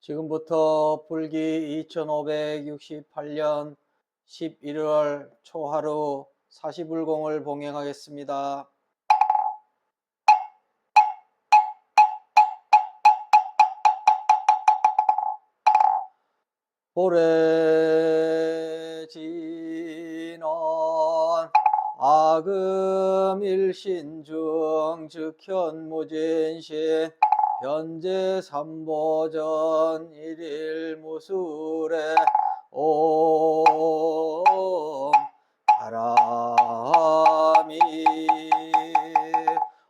지금부터 불기 2568년 11월 초하루 사시불공을 봉행하겠습니다. 보래지는 아금일신중 즉현무진신 현재 삼보전 일일무술에 옴 바람이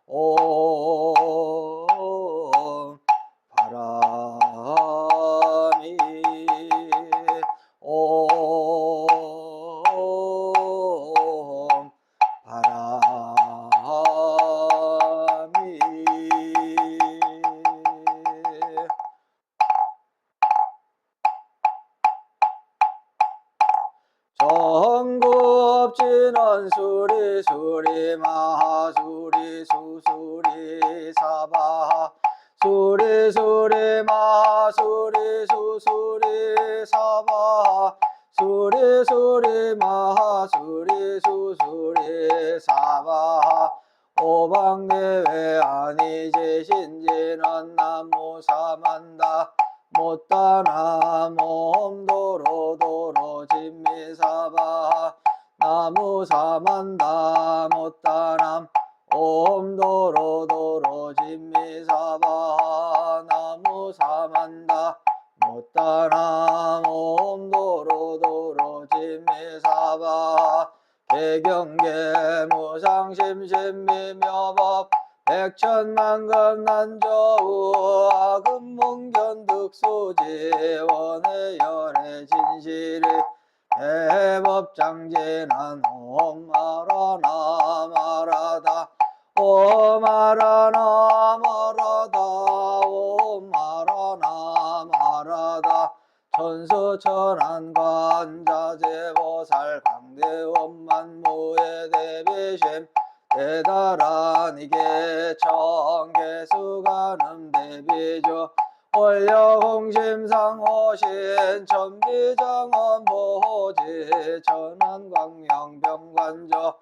옴 바람이 옴 바람이 정급진원 수리 수리 마수리 수수리 사바 수리 수리 마수리 수수리 사바 수리 수리 마수리 수수리 사바 오방내외 아니제신지는 나무사만다 못다나 몸도로도로 진미사바 나무사만다 못다남 옴도로도로 진미사바 나무사만다 못다남 옴도로도로 진미사바 개경계 무상심심미묘법 백천만금 난조우 아금문견득수지 원의 열의 진실이 대법장진한 옴마라나 마라다 옴마라나 마라다 옴마라나 마라다 천수천안관자재보살 강대원만무의 대비심 대다란 이계 청계수가는 대비조 원려홍심상호신 천비정원 보호지 천안광명병관조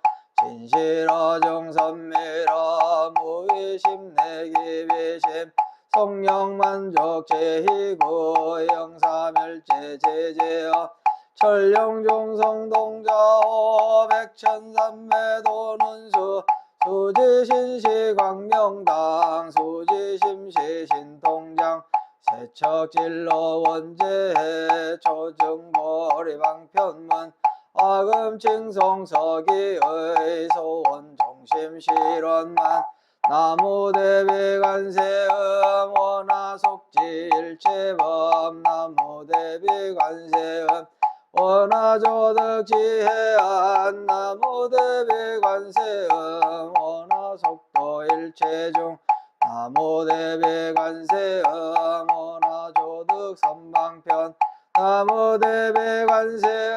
진실어중선미러 무의심 내기비심 성령만족 제희구 영사멸제 제제여 천룡종성동자호 백천삼매도는수 수지신시광명당 수지심시신통장 세척진로 원제해 초증보리방편문 아금칭송서기의 소원종심실원만 나무대비관세음 원하속지일체법 나무대비관세음 원하조득지혜안 나무대비관세음 원하속도일체중 나무대비관세음 원하조득선방편 나무대비관세음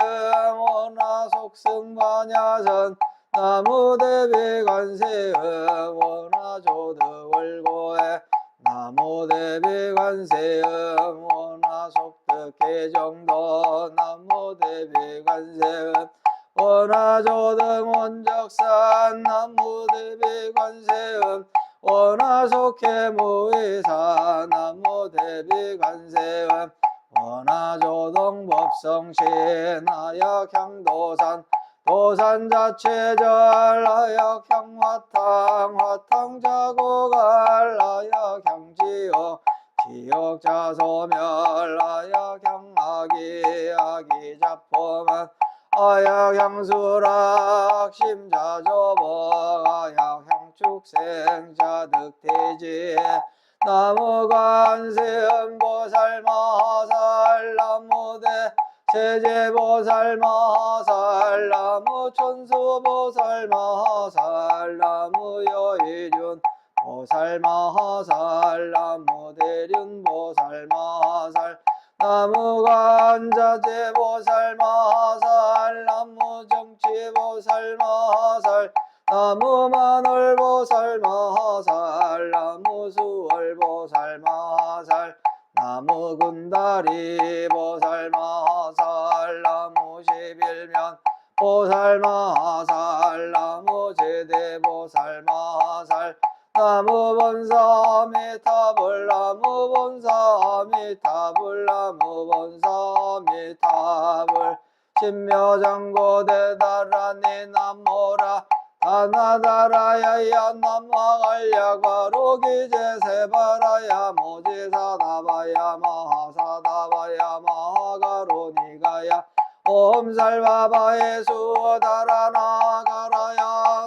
원하속승반야선 나무대비관세음 원하조득월고해 나무대비관세음 원하속득계정도 나무대비관세음 원하조등 원적산 나무대비관세음 원하속해무의사 나무대비관세음 원하조동법성신 하약향도산 도산자체절 하약향화탕 화탕자고갈 하약향지옥 지옥자소멸 하약향아기 아기자포만 하약향수락 심자조복 하약향축생자득대지 나무관세음보살 마하살 나무대 세제보살 마하살 나무천수보살 마하살 나무여일륜 보살 마하살 나무대륜보살 마하살 나무관자재보살 마하살 나무정치보살 마하살 나무만월보살 마하살 나무수월보살 마하살 나무군단 메다리 보살 마살 나무 11면 보살 마살 나무 제대 보살 마살 나무 본사 미타불 나무 본사 미타불 나무 본사 미타불 신묘장고 대다라니 나모라 다나다라야야 남마갈야 과로기제 세바라야 모지사다바야 마하사다바야 마하가로니가야 옴살바바에 수다라나가라야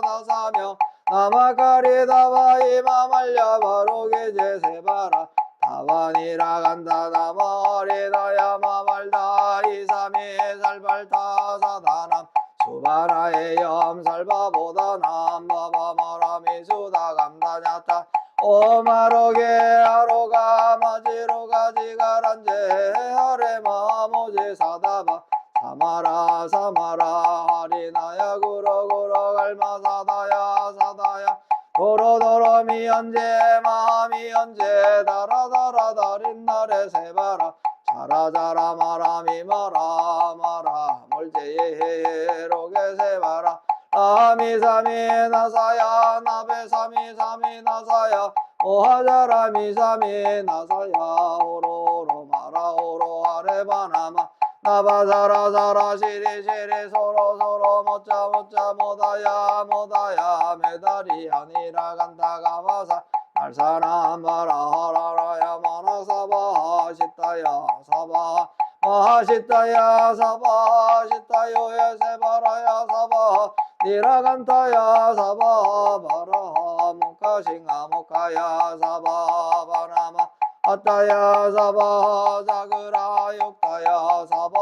다사명 나마카리다바이 마말야 바로기제 세바라 다바니라 간다 나마리다야 마말다 이삼이 살발타 사다남 수바라의 염살바보다 남바바마라미 수다감다냐타 오마로게 아로가 마지로가 지가란제 하레마 모지 사다바 사마라 사마라 하리나야 구로구로 갈마사다야 사다야 도로도로 미연제 마미연제 다라다라 다린나레 세바라 자라자라 마라미 마라 마라 몰제예로게 세바라 아미사미 나사야 나베사미 사미 나사야 오하자라 미사미 나사야 오로로 마라 오로 아레바나마 나바사라사라 시리시리 소로소로 모짜모짜 모다야 모다야 메다리 아니라 간다가 마사 날사람 바라하라라야 마나사바 시타야 사바 마하시타야 사바 시타요에 세바라야 사바 니라간타야 사바 바라 무카싱아 무카야 사바 바나마 아따야 사바 자그라 육타야 사바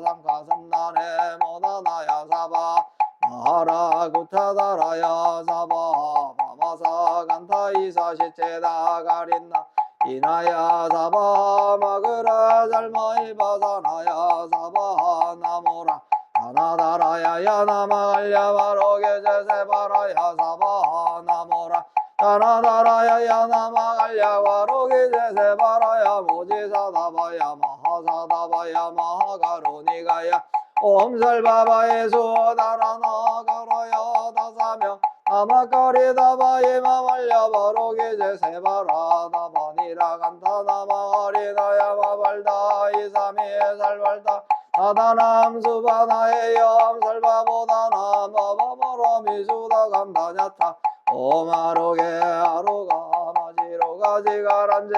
상가섬나네 모나나야 사바 마하라 구타다라야 사바 마마사 간타이사 시체다 가린나 이나야 사바 마그라 잘마이 바사나야 사바 나모라 다나다라야 야나마갈야 바로게제 세바라야 사바 나모라 다나다라야 야나마갈야 바로게제 세바라야 모지사다바야 마하사다바야 마하가로니가야 옴살바바에 수다라나가라야 다사명 나마카리다바이 마말야 바로게제 세바라 나바니라 간타 나마가리다야 마발다 이삼이 살발다 사다남 수바나에 염살바보다나 마바마라미수다 감다냐타 오마로게 아로가 마지로가 지가란제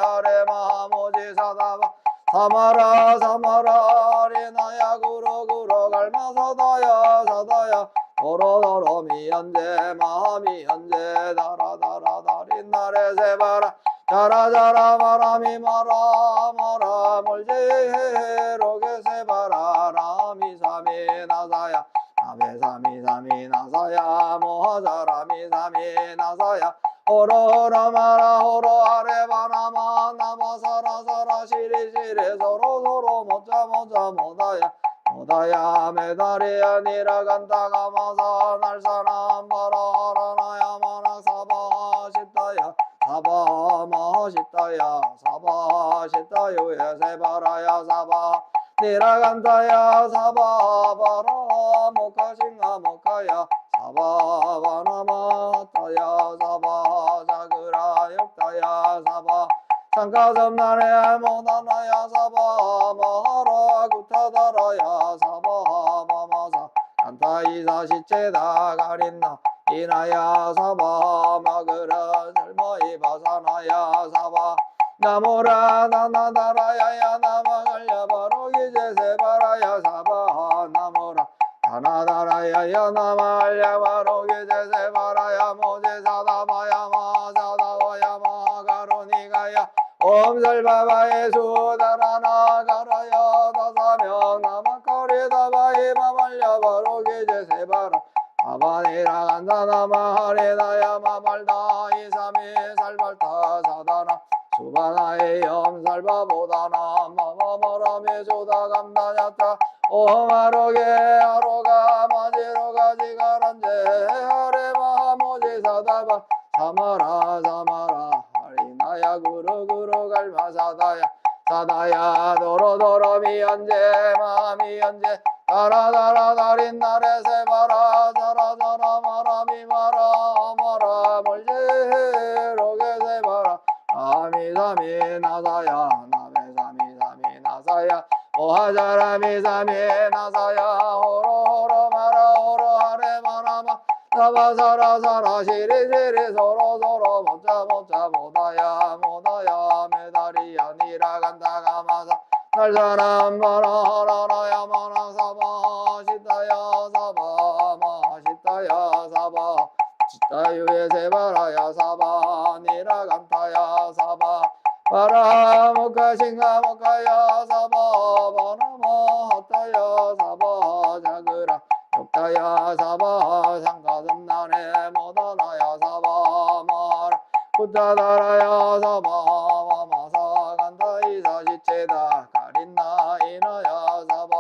아레마 모지사다바 사마라 사마라 리나야 구로구로 갈마사다야 사다야 도로도로 미연제 마미연제 다라다라 다린나레 세바라 자라자라 마라미 마라 마라 몰제로게 세바라 라미사미 나사야 나베사미사미 나사야 모하자라미사미 나사야 호로라 마라 호로 아레바나마 나바사라사라 시리시리 서로서로 모짜모짜 모다야 모다야 메다리야 니라간다가 마사 날사람 바라라나야 마나사바 시타야 사바 마시타야 사바 시타요에 세바라야 사바 니라간다야 사바 바라 모카싱아 모카야 사바 바나마타야 사바 자그라 역타야 사바 상가섬나네 모나나야 사바 마하라 구타다라야 사바 마마사 안타이사 시체다 가린나 이나야 사바 마그라 젊어이 바사나야 사바 나모라 나나다라야야 나마갈야 바로기제 세바라야 사바 나모라 다나다라야야 나마갈야 바로기제 세바라야 모제사다바야 마사다와야 마가로니가야 옴살바바에 수다라나가라야 다사명 나마카리다바이 마말야 바로기제 세바라 아바니라 간다나마하리다야 마말다 이삼이 살발타 사다나 수바나의 염살바보다나 마마마라미 수다감다냐타 오마로게 아로가 마지로가 지가란제 하레마 모지사다바 사마라 사마라 하리나야 구로구로 갈마사다야 사다야 연제 마미 연제 다라다라 다린 나래 세바라 자라자라 마라미 마라 마라 멀제 로게 세바라 아미사미 나사야 나메사미사미 나사야 오하자라미 사미 나사야 호로호로 마라 호로하레 마라마 사바사라사라 시리시리 서로서로 못자 못하야 못하야 메다리야 니라간다 가마사 날사람 마라하라라야 마라사바 시타야 사바 마시타야 사바 시타유에 세바라야 사바 니라간타야 사바 바라모카 싱가모카야 사바 바라마하타야 사바 자그라 욕타야 사바 상가슴나네 모다나야 사바 마라 구타다라야 사바 마마사 간다이사 시체다 가린나 이나야 사바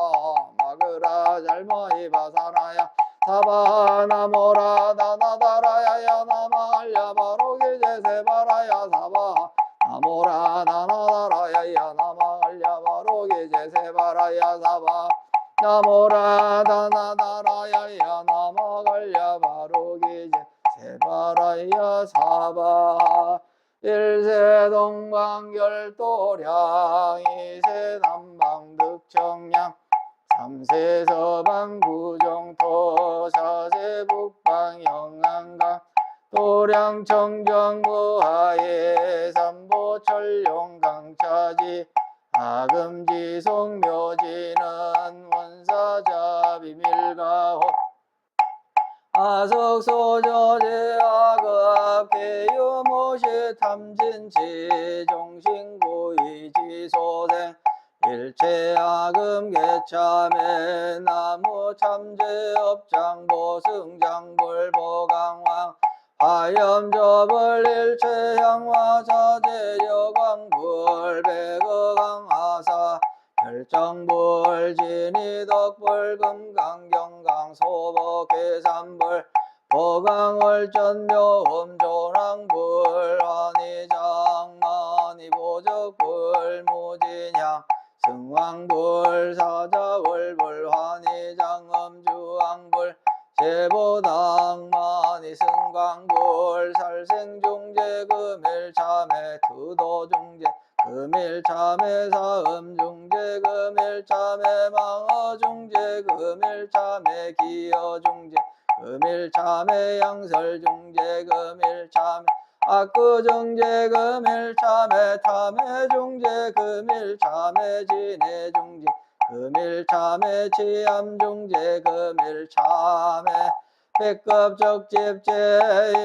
마그라 잘마이 바사나야 사바 나모라 다나다라야 나말야 바로기제 세바라야 사바 나모라 다나다라야 나말야 바로기제 세바라야 사바 나모라 다나다라야 나마갈야 바로기제 세바라야 사바 일세 동방결도량 이세 남방득청량 삼세 서방 구정토 사세 북방 영안강 도량 청정 무하예 삼보철용 강차지 아금지 송묘지는 원사자 비밀가호 아석소저제 아급 개유모시 탐진치 종신구이지 소생 일체 아금 개참에 나무 참제 업장보 승장불 보강왕 하염저벌 일체 향화 자제 여광불 백어강하사 결정불 진이덕불 금강경강 소복 계산불 보강월전 묘음 조랑불 환희장만이 보적불 무진향 승왕불 사자월불 환희장음 주왕불 제보당만이 승광불 살생중재 금일참회 투도중재 금일참회 사음중재 금일참회 망어중재 금일참회 기여중재 금일참회 양설중재 금일참회 악구중재 금일참회 탐해중재 금일참회 진해중재 금일참회 치암중재 금일참회 백급적집제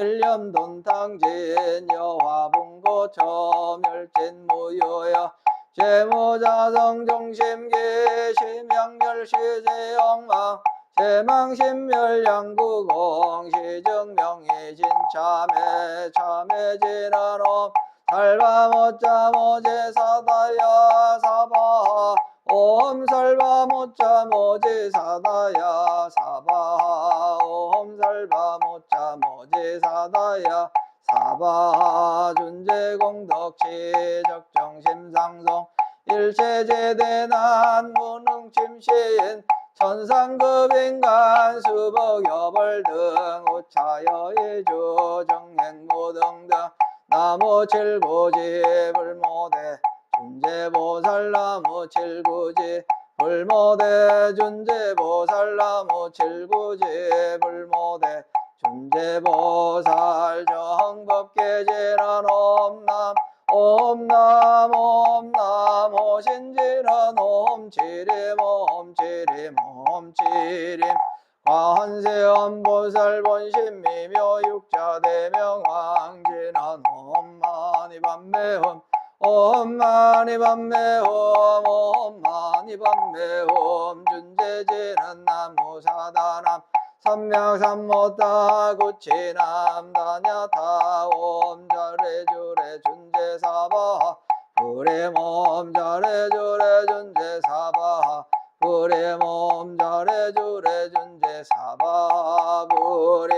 일념돈탕진 여화봉고처 멸진 무효여 제모자성종심기 심양멸시제영망 제망신멸양구공 시증명의진참회 참회진하놈 살바모자모제사다야 사바 옴 살바모자모제사다야 사바 옴 살바모자모제사다야 사바 준재공덕치 적정심상송 일체제대난 무능침시인 천상급인간 수복여벌 등 우차여의주 정행무등등 나무칠구지 불모대 준재보살 나무칠구지 불모대 준재보살 나무칠구지 불모대 준재보살 정법계지란 옴남 옴남 옴남 오신지란 옴치림 옴치림 옴치림 관세음보살 본심미묘 육자대명왕진한 옴마니밤매옴 옴마니밤매옴 옴마니밤매옴 준재지는 나무사다남 삼명삼모타 구치남 다냐타 옴자레주레 준재사바 부리몸 자레주레 준재사바 부리몸 자레주레 준재사바 부림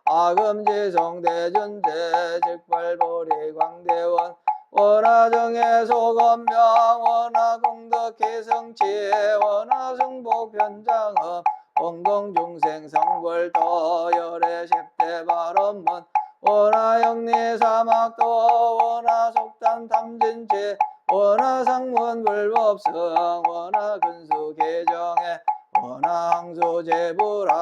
아금지성대준재 즉발보리 광대원 원하정의 소건명 원하공덕해성치 원하승복변장업 공동중생 성불도 열애십대발원문 원하영리사막도 원하속단탐진치 원하상문불법성 원하근수계정에 원하항수제불학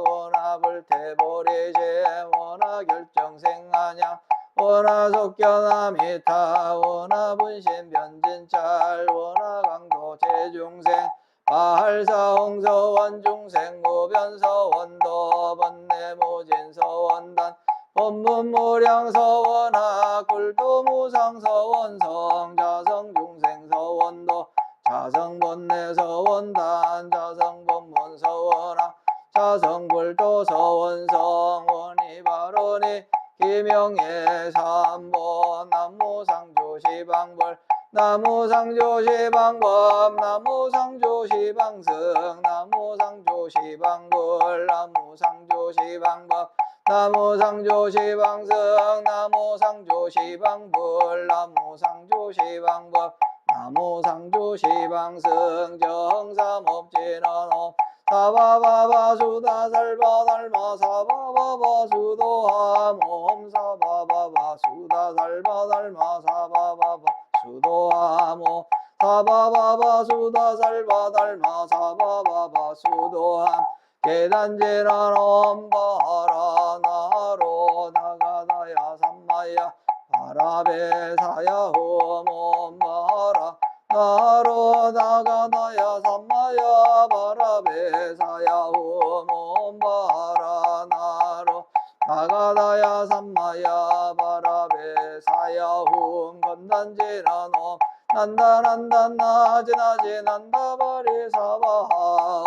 원하불태보리제 원하결정생안양 원하속견함이타 원하분신변진찰 원하강도제중생 바할사홍서원중생 무변서원도 번뇌무진서원단 법문무량서원학 굴도무상서원성 자성중생서원도 자성본내서원단 자성법문서원학 자성불도서원성 원이바로니 기명예 삼보 나무상조시방벌 나무상조시방법 나무상조시방승 나무상조시방불 나무상조시방법 나무상조시방승 나무상조시방불 나무상조시방법 나무상조시방승 정삼업진언옴 사바바바수다살바달마 사바바바수도함 옴 사바바바수다살바달마 사바바바수도함 옴 사바바바수다살바달마 사바바바수도함 계단지나놈 바라나로 나가다야 삼마야 바라베사야 홈옴 바라 나로 나가다야 삼마야 바라베사야 홈옴 바라 나로 나가다야 삼마야 바라베사야 홈 건단지나놈 난다 난다 나지 나지 난다 바리사바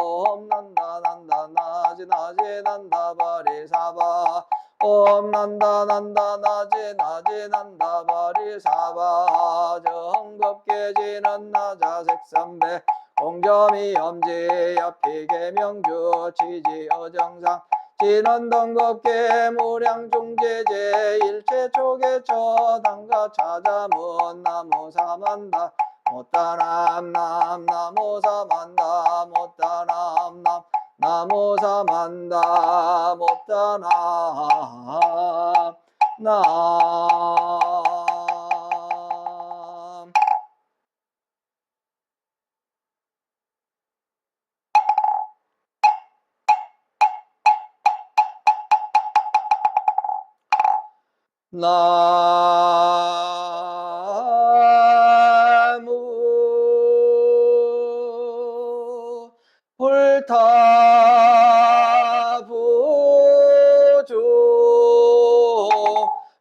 옴 난다 난다 나지 나지 난다 바리사바 옴 난다 난다 나지 나지 난다 바리사바 정법계지는 나자색삼배 공점이 염지 yap피계명주 지지어정상 진원동겁계 무량중제제 일체초계처 당가 찾아문 나무사만다 못다남 남 나무사만다 못다남 남 나무사만다 못다남 남 나무 불타부주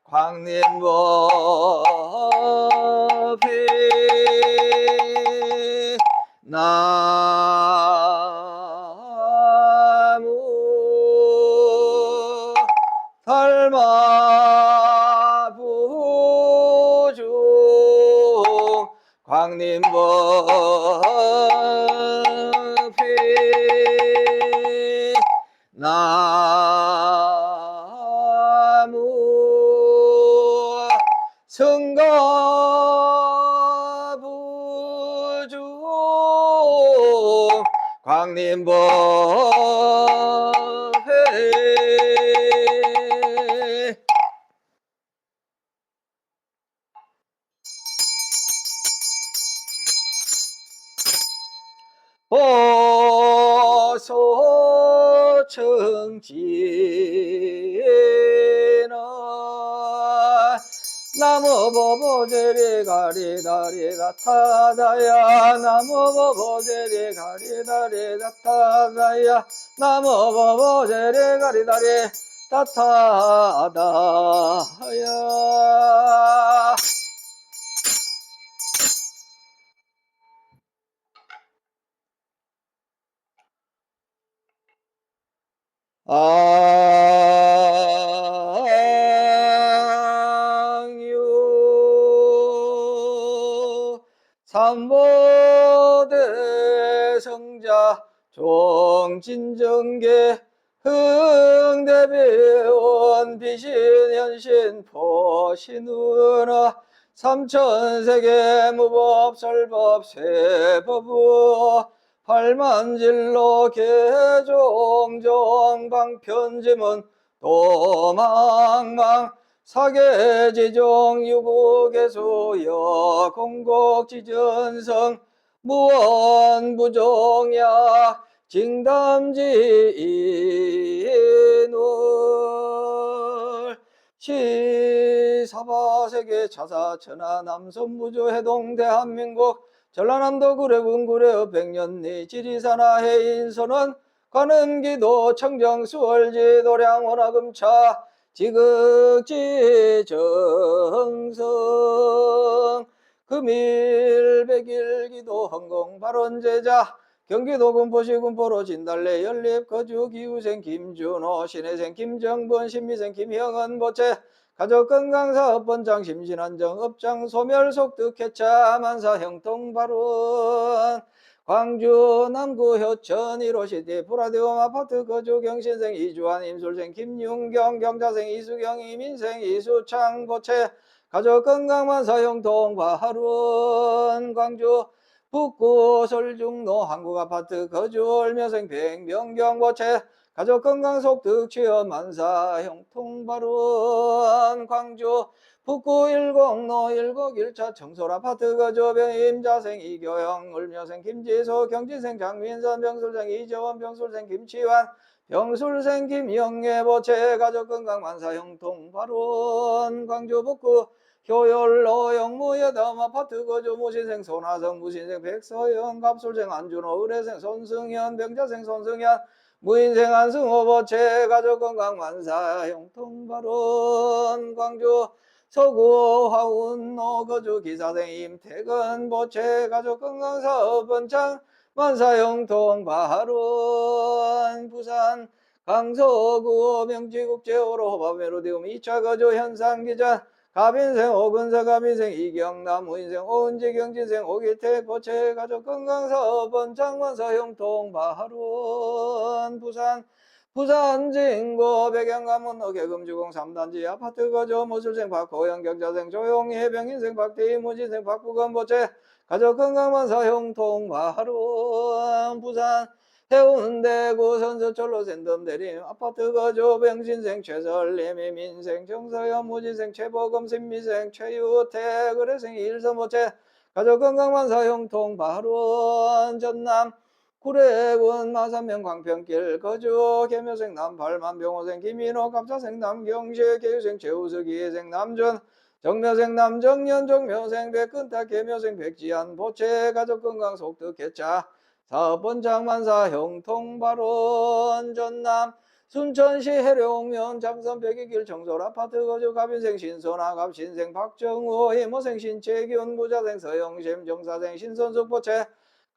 광림법이 나무 설마부중 광림법이 나무 승가부중 광림법이 보소청지는 나무보보제리 가리다리 다타다야 나무보보제리 가리다리 다타다야 나무보보제리 가리다리 다타다야 앙유 삼보대 성자 종진정계 흥대비원 비신현신 포신은하 삼천세계 무법 설법 세법우 팔만진로 개종종 방편지문 도망망 사계지종 유구개수여 공곡지전성 무원부종야 징담지인울 시사바세계 차사천하 남선무주 해동 대한민국 전라남도 구례군 구례읍 백년리 지리산하 해인선원 관음기도 청정수월지 도량 원화금차 지극지 정성 금일 백일기도 헌공 발원제자 경기도 군포시 군포로 진달래 연립 거주 기후생 김준호 신혜생 김정분 신미생 김형은 보채 가족건강사업본장 심신안정 업장 소멸 속득해차 만사 형통발원 광주 남구 효천 1호시티 브라디움 아파트 거주 경신생 이주환 임술생 김윤경 경자생 이수경 이민생 이수창 보채 가족건강만사 형통발원 광주 북구 설중로 한국아파트 거주 얼며생 백명경 보채 가족건강속득 취업 만사 형통발원 광주 북구 10로 101차 청솔아파트 거주 임자생 이교영 을며생 김지소 경진생 장민선 병술생 이재원 병술생 김치환 병술생 김영애 보채 가족건강 만사 형통발원 광주 북구 효율로 영무여담 아파트 거주 무신생 손하성 무신생 백서영 갑술생 안준호 의뢰생 손승현 병자생 손승현 무인생 안승호 보채 가족건강 만사 형통발원 광주 서구 화운로 거주 기사생 임태근 보채 가족건강사업원장 만사 형통발원 부산 강서구 명지국제호로 호밥멜로디움 2차 거주 현상기자 가빈생 오근서 가빈생 이경남 무인생 오은지 경진생 오기택 보채 가족건강사업원 만사 형통발원 부산 진구 백양가문 어개금주공 3단지 아파트 거주 무술생 박호영 경자생 조용희 해병인생 박대희 무진생 박부건 보채 가족건강만사 형통발원 부산 해운대구 선서철로 샌덤대림 아파트 거주 병신생 최설림 이민생 정서연 무진생 최보검 신미생 최유택 의뢰생 일선보채 가족건강만사 형통발원 전남 구례군 마산면 광평길 거주 개묘생 남팔만 병호생 김인호 갑자생 남경식 개유생 최우석이 예생 남준 정묘생 남정년 종묘생 백근탁 개묘생 백지한 보채 가족건강 속득개차 사업본장 만사 형통발원 전남 순천시 해룡면 잠선 백이길 정솔아파트 거주 갑인생 신선아 갑신생 박정우 이모생 신채균 부자생 서영심 정사생 신선숙 보채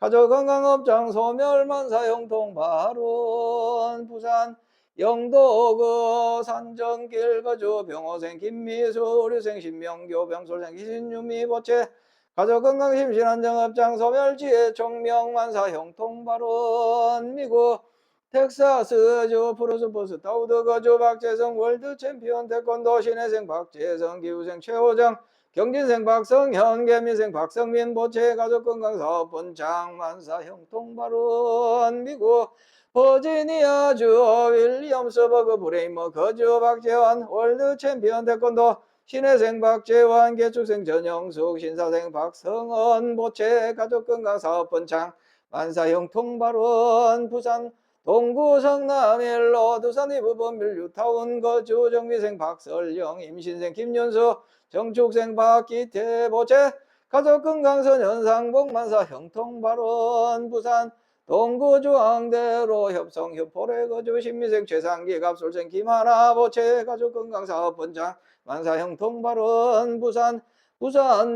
가족건강업장 소멸 만사 형통발원 부산 영도구 산정길 거주 병호생 김미수 의료생 신명교 병솔생 기신유미 보채 가족건강 심신안정업장 소멸지혜 총명만사 형통발원 미국 텍사스주 프로스포스 다우드 거주 박재성 월드챔피언 태권도 신혜생 박재성 기후생 최호정 경진생 박성현 개미생 박성민 보채 가족건강사업본장 만사 형통발원 미국 버지니아주 윌리엄스 버그 브레이머 거주 박재환 월드챔피언 태권도 신혜생 박재환 개축생 전영숙 신사생 박성원 보채 가족건강사업본장 만사 형통발원 부산 동구 성남 일로 두산 이부번 밀뉴타운 거주 정미생 박설영 임신생 김윤수 정축생 박기태 보채 가족건강선현상복 만사 형통발원 부산 동구중앙대로 협성협포래 거주 신미생 최상기 갑술생 김하나 보채 가족건강사업본장 만사 형통발원 부산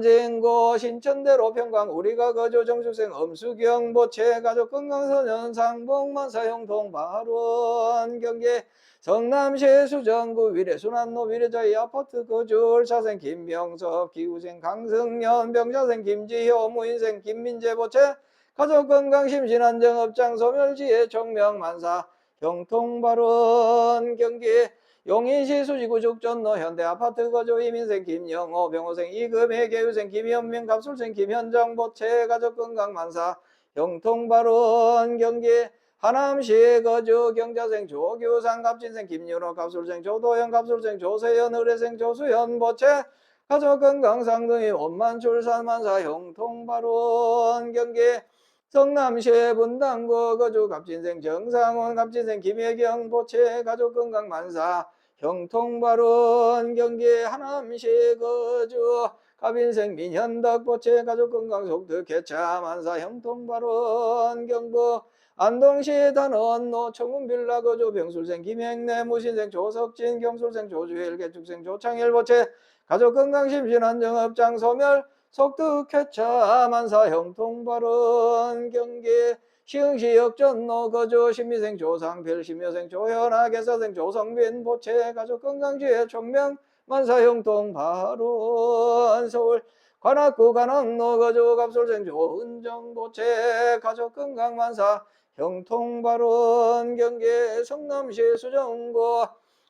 진구 신천대로 평강 우리가 거주 정숙생 엄수경 보채 가족건강선현상복 만사 형통발원 경기 성남시 수정구 위례순환로 위례자의 아파트 거주 을사생 김병섭 기후생 강승연 병자생 김지효 무인생 김민재 보채 가족건강 심신안정업장 소멸지혜 총명만사 형통발원 경기 용인시 수지구 죽전로 현대아파트 거주 이민생 김영호 병호생 이금혜 개유생 김현민 갑술생 김현정 보채 가족건강만사 형통발원 경기 하남시 거주 경자생 조규상 갑진생 김윤호 갑술생 조도현 갑술생 조세현 의뢰생 조수현 보채 가족건강상등이 원만 출산만사 형통발원 경기 성남시 분당구 거주 갑진생 정상원 갑진생 김혜경 보채 가족건강만사 형통발원 경기 하남시 거주 갑인생 민현덕 보채 가족건강 속득 개차 만사 형통발원 경북 안동시 단원 노청운 빌라 거주 병술생 김행래 무신생 조석진 경술생 조주일 개축생 조창일 보채 가족건강 심신안정업장 소멸 속득 개차 만사 형통발원 경기 시흥시 역전로 거주 신미생 조상필 신묘생 조현아 개사생 조성빈 보채 가족건강지혜 총명 만사 형통발원 서울 관악구 관악로 거주 갑술생 조은정 보채 가족건강만사 형통발원 경기 성남시 수정구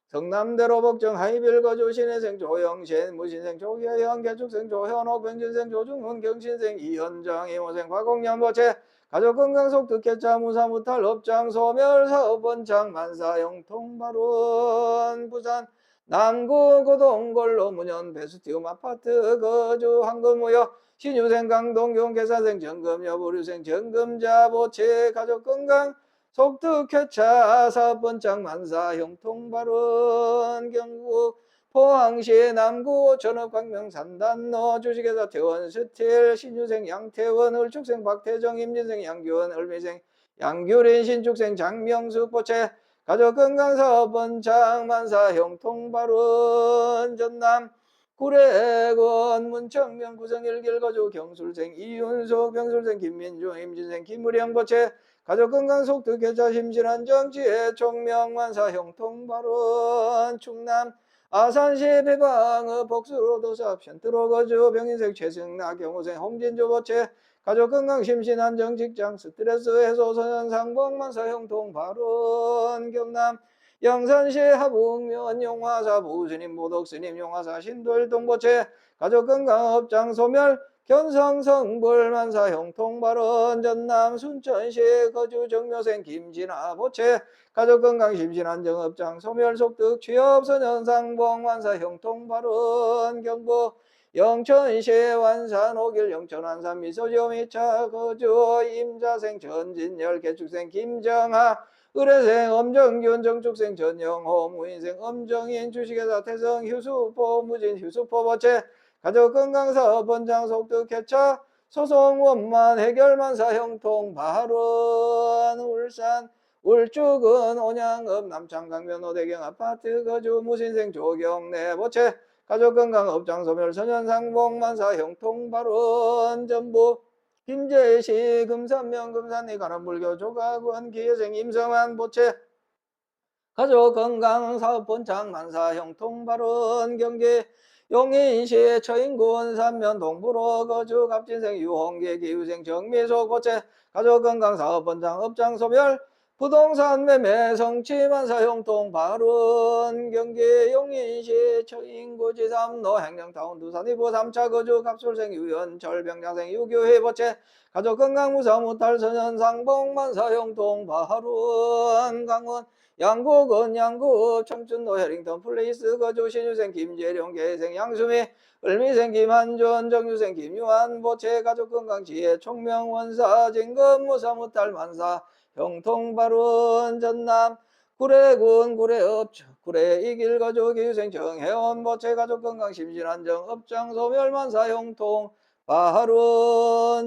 성남대로 복정 하이빌 거주 신혜생 조영신 무신생 조계현 개축생 조현옥 병진생 조중훈 경신생 이현정 이모생 과공년 보채 가족건강 속득 개차 무사무탈 업장 소멸 사업원창 만사 형통발원 부산 남구 고동골로 문현 베스티움 아파트 거주 황금무역 신유생 강동경 개사생 정금여 부류생 정금자 보채 가족건강 속득 개차 사업원장 만사 형통발원 경북 포항시 남구 전업 광명 산단로 주식회사 태원 스틸 신유생 양태원 을축생 박태정 임진생 양규원 을미생 양규린 신축생 장명숙 보채 가족건강사업원장 만사 형통발원 전남 구례군 문청명 구성일길 거주 경술생 이윤숙 병술생 김민주 임진생 김무령 보채 가족건강 속득 개차 심신안정 지혜 총명 만사 형통발원 충남 아산시 배방읍 복수로도사 편트로 거주 병인생 최승나 경호생 홍진주 보채 가족건강 심신안정 직장 스트레스 해소 선현상봉 만사 형통발원 경남 영산시 하북면 용화사 부스님 보덕스님 용화사 신돌동 보채 가족건강 업장 소멸 견성성불 만사 형통발원 전남 순천시 거주 정묘생 김진아 보채 가족건강 심신안정업장 소멸 속득 취업선현상봉 만사 형통발원 경북 영천시 완산 오길 영천완산 미소지오 미차 거주 임자생 전진열 개축생 김정하 의뢰생 엄정균 정축생 전영호 무인생 엄정인 주식회사 태성 휴수포 무진 휴수포 보채 가족건강사업원장 속득 개차 소송 원만 해결 만사 형통발원 울산 울주군 온양읍 남창강변 오대경 아파트 거주 무신생 조경래 보채 가족건강 업장 소멸 선현상봉 만사 형통발원 전북 김제시 금산면 금산리 가람불교 조각원 기회생 임성환 보채 가족건강사업본장 만사 형통발원 경기 용인시 처인군 산면 동부로 거주 갑진생 유홍계 기후생 정미소 보채 가족건강사업본장 업장 소멸 부동산 매매 성취 만사 형통발원 경기 용인시 처인구 지삼로 행정타운 두산이부 3차 거주 갑술생 유연철 병장생 유교회 보채 가족건강 무사무탈 선현상봉 만사 형통발원 강원 양구군 양구읍 청춘로 해링턴 플레이스 거주 신유생 김재룡 계생 양수미 을미생 김한준 정유생 김유한 보채 가족건강 지혜 총명 원사 진금 무사무탈 만사 형통발원 전남 구례군 구례읍 구례 이길 거주 기유생 정혜원 보채 가족건강 심신안정 업장 소멸 만사 형통발원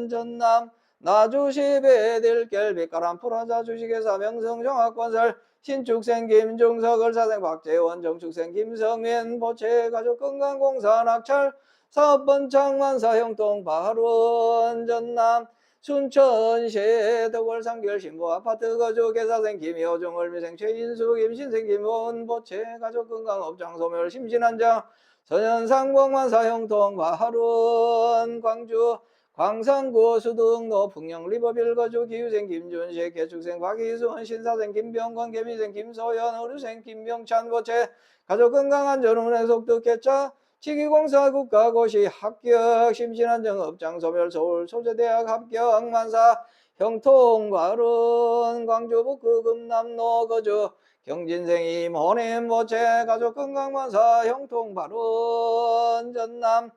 전남 나주시 배들결 빛가람 프라자 주식회사 명성종합건설 신축생 김종석 을사생 박재원 정축생 김성민 보채 가족건강공사 낙찰 사업번창 만사 형통발원 전남 순천시 덕월산결 신부 아파트 거주 개사생 김효중 을미생 최인수 김신생 김호은 보채 가족건강 업장 소멸 심신안정 선현상봉 만사 형통발원 광주 광산구 수등로 풍령 리버빌거주 기후생 김준식 개축생 박희수원 신사생 김병건 개미생 김소연 어류생 김병찬 보채 가족건강안전운행 속득했자 지기공사 국가고시 합격 심신안정업장 소멸 서울 소재대학 합격 만사 형통발은 광주 북구 금남로 거주 경진생임 혼임 보채 가족건강만사 형통발은 전남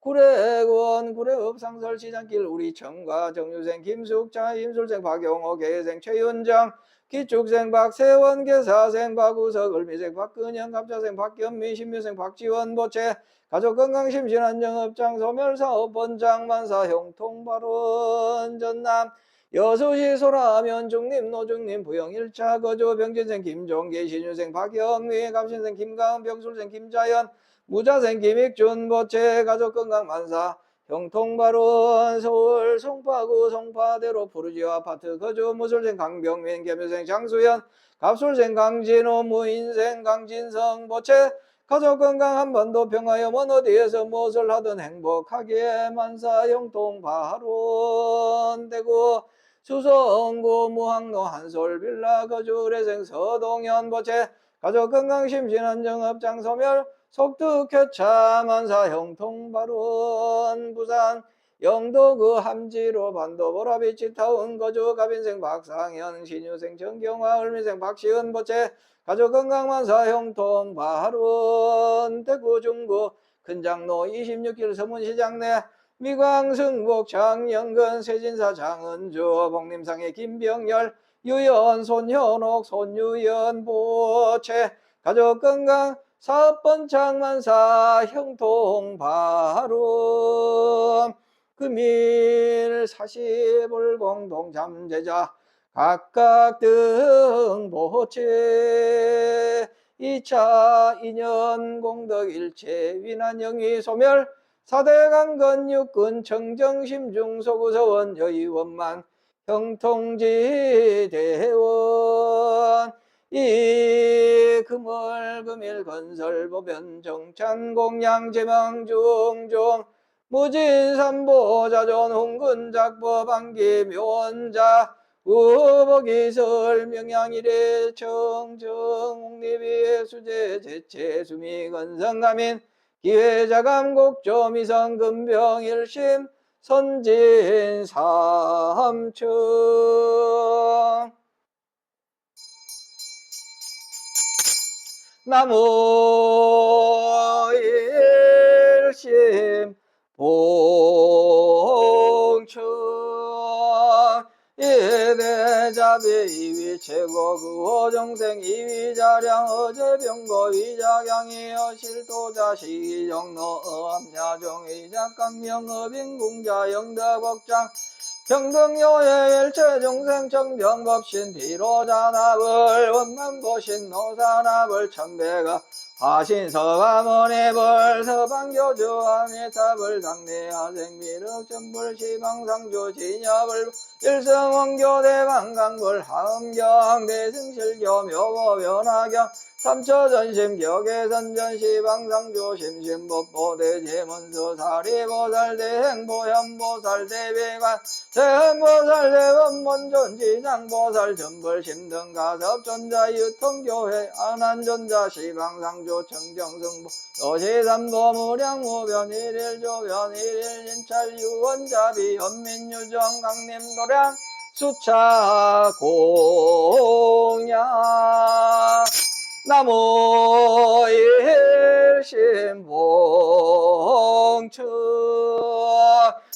구례군 구례읍 상설시장길 우리청과 정유생 김숙자 임술생 박용호 계생 최윤정 기축생 박세원 계사생 박우석 을미생 박근영 갑자생 박견미 신묘생 박지원 보채 가족건강심신안정업장 소멸사업본장 만사 형통발원 전남 여수시 소라면 중림 노중림 부영 1차 거주 병진생 김종기 신유생 박영미 갑신생 김가은 병술생 김자연 무자생 김익준 보채 가족건강 만사 형통발원 서울 송파구 송파대로 푸르지오 아파트 거주 무술생 강병민 개묘생 장수연 갑술생 강진호 무인생 강진성 보채 가족건강 한반도 평화여 먼 어디에서 무엇을 하든 행복하게 만사 형통발원 대구 수성구 무항로 한솔빌라 거주 의뢰생 서동현 보채 가족건강심신안정업장 소멸 속득효차 만사 형통발원 부산 영도구 함지로 반도 보라비치 타운 거주 갑인생 박상현 신유생 정경화 을미생 박시은 보채 가족건강만사 형통발원 대구 중구 큰장로 26길 서문시장 내 미광승복 장영근 세진사 장은주 복림상의 김병열 유연 손현옥 손유연 보채 가족건강 사업번창 만사 형통발원 금일 사시불 공동 잠재자 각각 등 보채 2차 인연 공덕 일체 위난영위 소멸 4대 강건 육군 청정심중 소구서원 여의원만 형통지 대원 이 금월 금일 건설 보변 정찬 공양 제망 중종 무진삼보 자존 홍근 작법 반기 묘원자 우복이설 명양일의 청정 옥립의 수제 제체 수미 건성가민 기회자감 곡조 미성 금병 일심 선진 삼청 나무 일심 봉청 이대자비 이위 최고 그호정생 이위자량 어제병거 위자경이 어실도자 시정로 어암야정의자 강명어빈궁자 영덕업장 평등요의 일체중생 청정법신 비로자납을 원만보신 노사납을 천배가 화신서가모니벌 서방교주 아미탑을 당내하생 미륵전불 시방상주 진여불 일성원교 대방강불 하음경 대승실교 묘보 변화경 삼처전심 격의선전 시방상주 심심법보 대제문서 사리보살 대행보현보살 대배관 대행보살 대원문전 지장보살 전벌심등 가섭전자 유통교회 안한전자 시방상주 청정승부 요시삼도 무량무변 일일조변 일일인찰 유원자비 현민유정 강림도량 수차 공양 나무 일심 봉청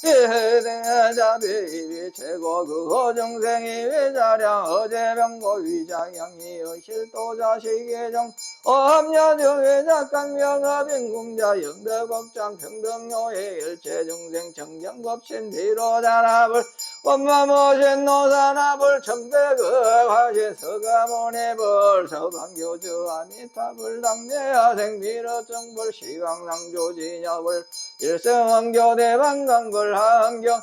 이대자비 최고 그호정생이 위자량 어제병고 위자양이 어실도자식의정 어함야정 외작강명업인궁자 영덕업장 평등요의 일체중생 청정법신 비로자납을 원마모신 노사납을 천백억 화신 서가모니벌 서방교주 아미탑을 당내하생 미러정벌 시강상조 진여벌 일성원교 대방강벌 하암경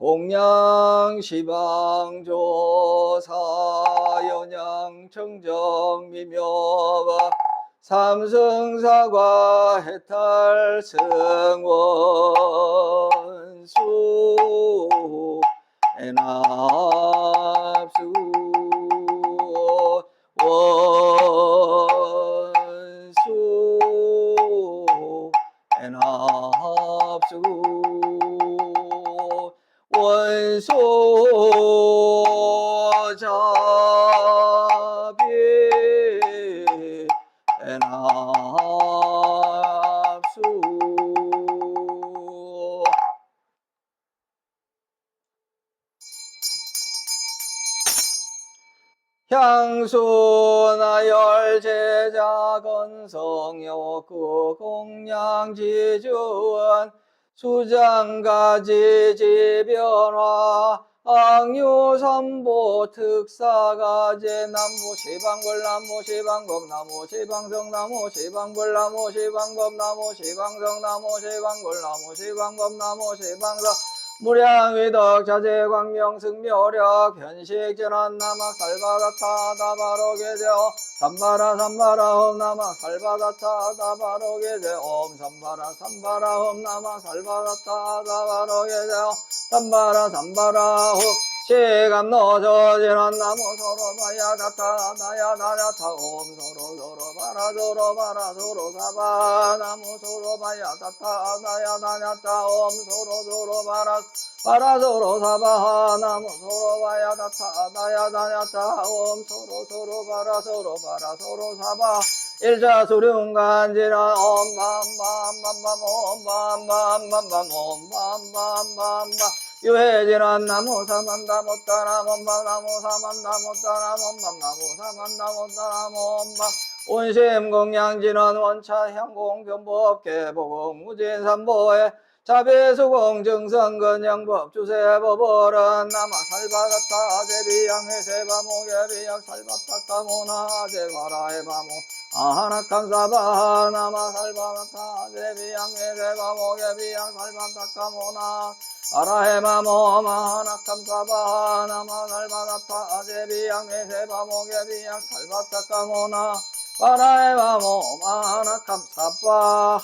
공양 시방조사 연양 청정 미묘가 삼승사과 해탈 승원수 애납수 원수 애납수 원소자비 애납수 향수나열 제자 건성욕구 공양지주원 수장가지 지변화 악유삼보 특사가제 나무 시방불 나무 시방법 나무 시방성 나무 시방불 나무 시방법 나무 시방성 나무 시방불 나무 시방법 나무 시방성 무량위덕 자재광명 승묘력 변식전환 나막 살바다타 다바로 계제오 삼바라 삼바라 옴 나막 살바다타 다바로 계제오 삼바라 삼바라 옴 나막 살바다타 다바로 계제오 삼바라 삼바라 옴 시감노저진한 나무 서로 바야 다타 나야 나야타 옴 서로 서로 바라 서로 바라 서로 사바 나무 서로 바야 다타 나야 나야타 옴 서로 서로 바라 바라서로 사바 나무 서로 바야 다타 나야 나야타 옴 서로 서로 바라서로 바라서로 사바 일자수룡간지라 옴밤밤밤밤밤 옴밤밤밤밤밤 옴밤밤밤밤 유해진한 나무 사만다 못다나 옴밤 나무 사만다 못다나 옴밤 나무 사만다 못다나 옴밤 온심공양진한 원차향공 변법계 보공 무진삼보에 자비수공 정성건양법 주세법어른 나마 살바다타 제비양회 세바모개비약 살바타타모나 제바라에바모 아하나칸사바 나마 살바다타 제비양회 세바모개비약 살바타타모나 아라헤마모 마하나칸사바 나마 살바다타 제비양회 세바모개비약 살바타타모나 아라헤마모 마하나칸사바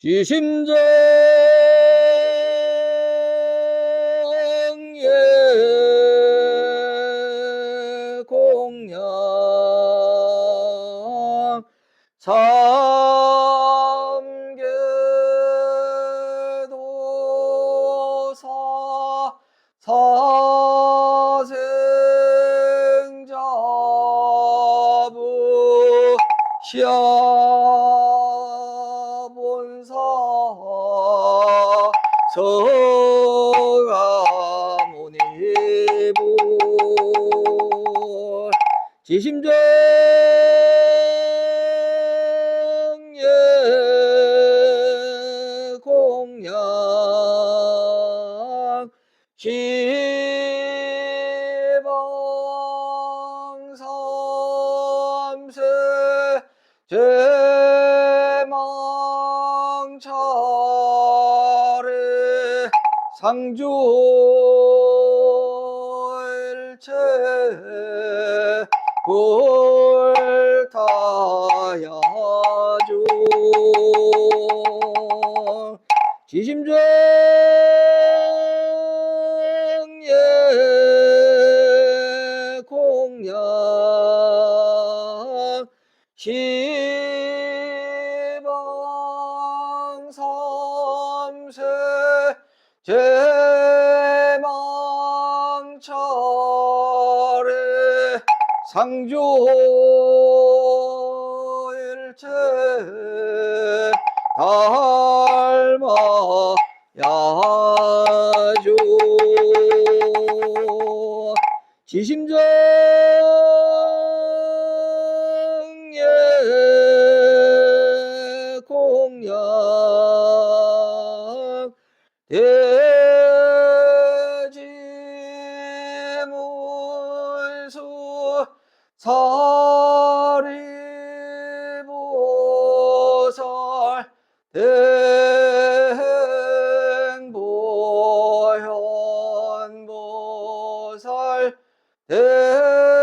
지심정예 공양 삼계도사 사생자부 시아본사 서가모니부 지심정예 공양 시방삼세 제망차례 상주일체 골타야주 지심정예 공양 시방삼세 제망차례 상주일체 닮아야주 지심정예 공양 대비관세음보살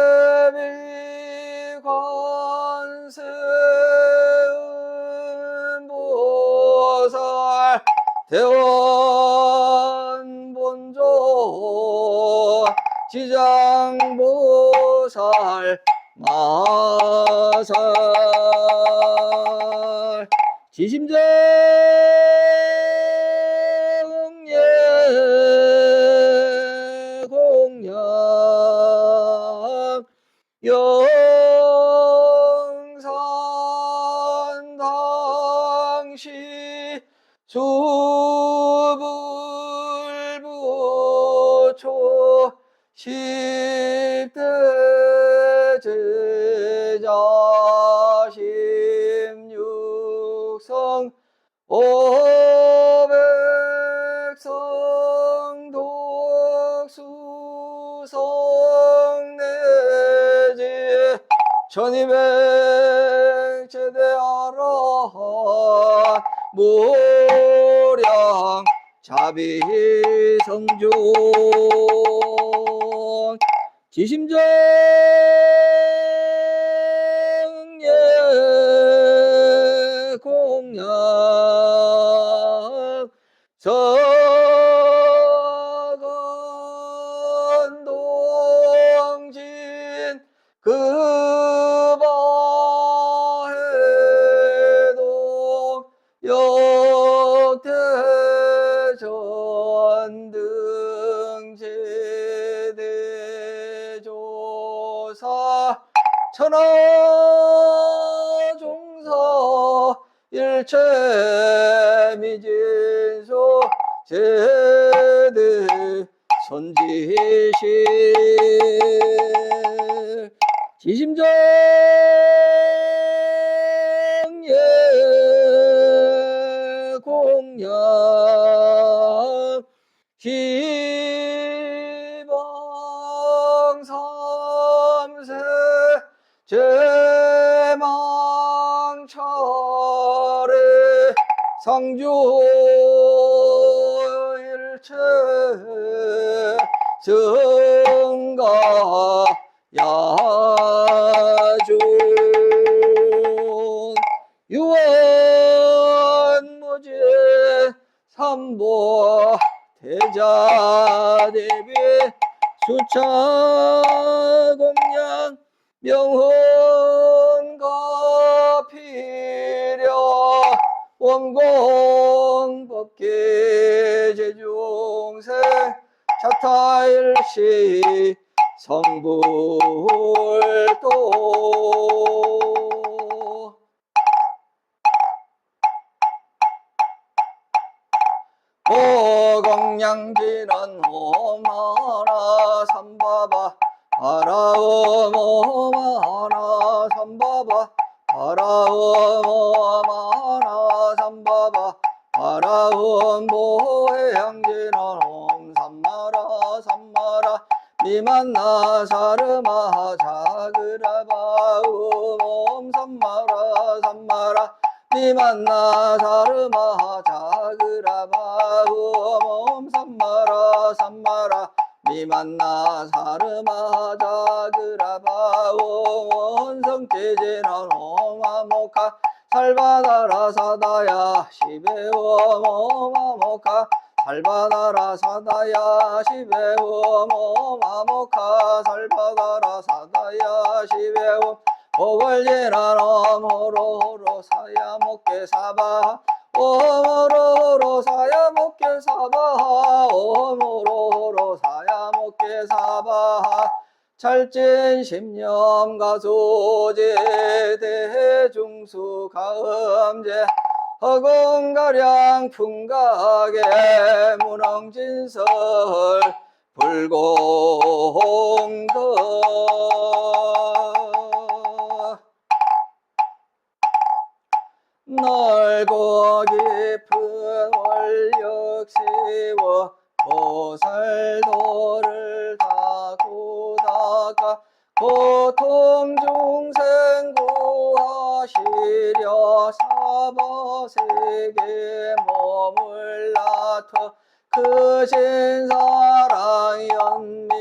대원본조 지장보살 마살 지심정예 공양 영산 당시 수불부초 10대 제자 16성 500성 독수성 내지 1200제대 아라한 무량 자비성존 지심정예 공양 서간동진 그바해동 역대전등제대조사 천하종사 일체미진소 제대 선지시 지심정예 공양 기방삼세 제망차례 상주일체 증가 야존 유언무진 삼보 대자대비 수차공양 명훈가 필요 원공법계 제중생 차타일시 성불도 오공양지는 오마나 삼바바 아라움 오마나 삼바바 아라움 오마나 삼바바 아라움 보해양지는 옴삼마라 삼마라 미만나 사르마 자그라바움 옴삼마라 삼마라 미만나 사르마 자그라바움 옴삼마라 삼마라 미만나 사르마 자그라바움 원성제제는 오마모카 살바다라 사다야 시베옴 오마모카 살바다라 사다야 시베옴 오마모카 살바다라 사다야 시베옴 오벌지난 오모로로 사야목게 사바 오모로로 사야목게 사바 오모로로 사야목게 사바 찰진 십념 가소제 대중수 가음제 허공가량 풍각의 문왕진설 불공덕 넓고 깊은 원력 세워 보살도를 타고 닦아 고통 중생 구하시려 사바세계 몸을 낳고 크신 사랑 연민으로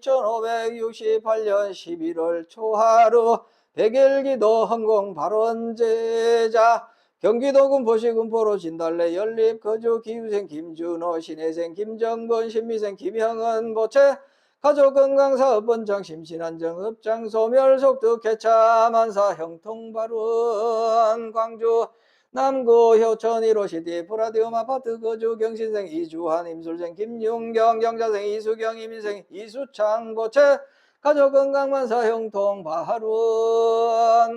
2568년 11월 초하루 백일기도 헌공 발원제자 경기도 군포시 군포로 진달래 연립 거주 기후생 김준호 신혜생 김정건 신미생 김형은 보채 가족건강사업원장 심신안정 읍장 소멸 속득 개차 만사 형통발원 광주 남구 효천 1호 시티 프라디움 아파트 거주 경신생 이주환 임술생 김윤경 경자생 이수경 이민생 이수창 보채 가족건강만사 형통발원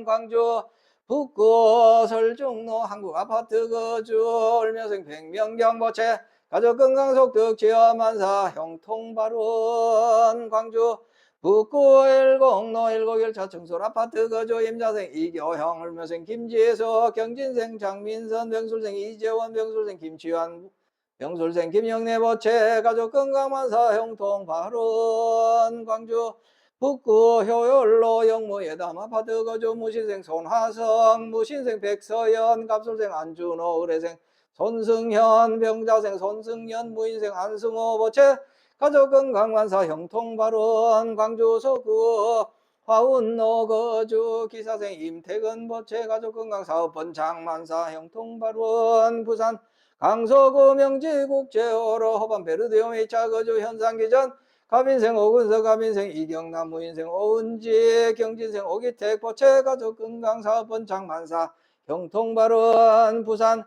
광주 북구 설중로 한국아파트 거주 을면생 백명경 보채 가족건강속득 지어만사 형통발원 광주 북구 일곡로 101차 청솔아파트 거주 임자생 이교형 을면생 김지혜서 경진생 장민선 병술생 이재원 병술생 김치환 병술생 김영래 보채 가족건강만사 형통발원 광주 북구 효율로 영무 예담 아파트 거주 무신생 손하성 무신생 백서연 갑술생 안준호 의뢰생 손승현 병자생 손승현 무인생 안승호 보채 가족건강만사 형통발원 광주 서구 화운로 거주 기사생 임태근 보채 가족건강사업원 만사 형통발원 부산 강서구 명지국제호로 호반 베르디움 2차 거주 현상기전 가빈생 오근서 가빈생 이경남 무인생 오은지 경진생 오기택 보채 가족건강사업원 만사 형통발원 부산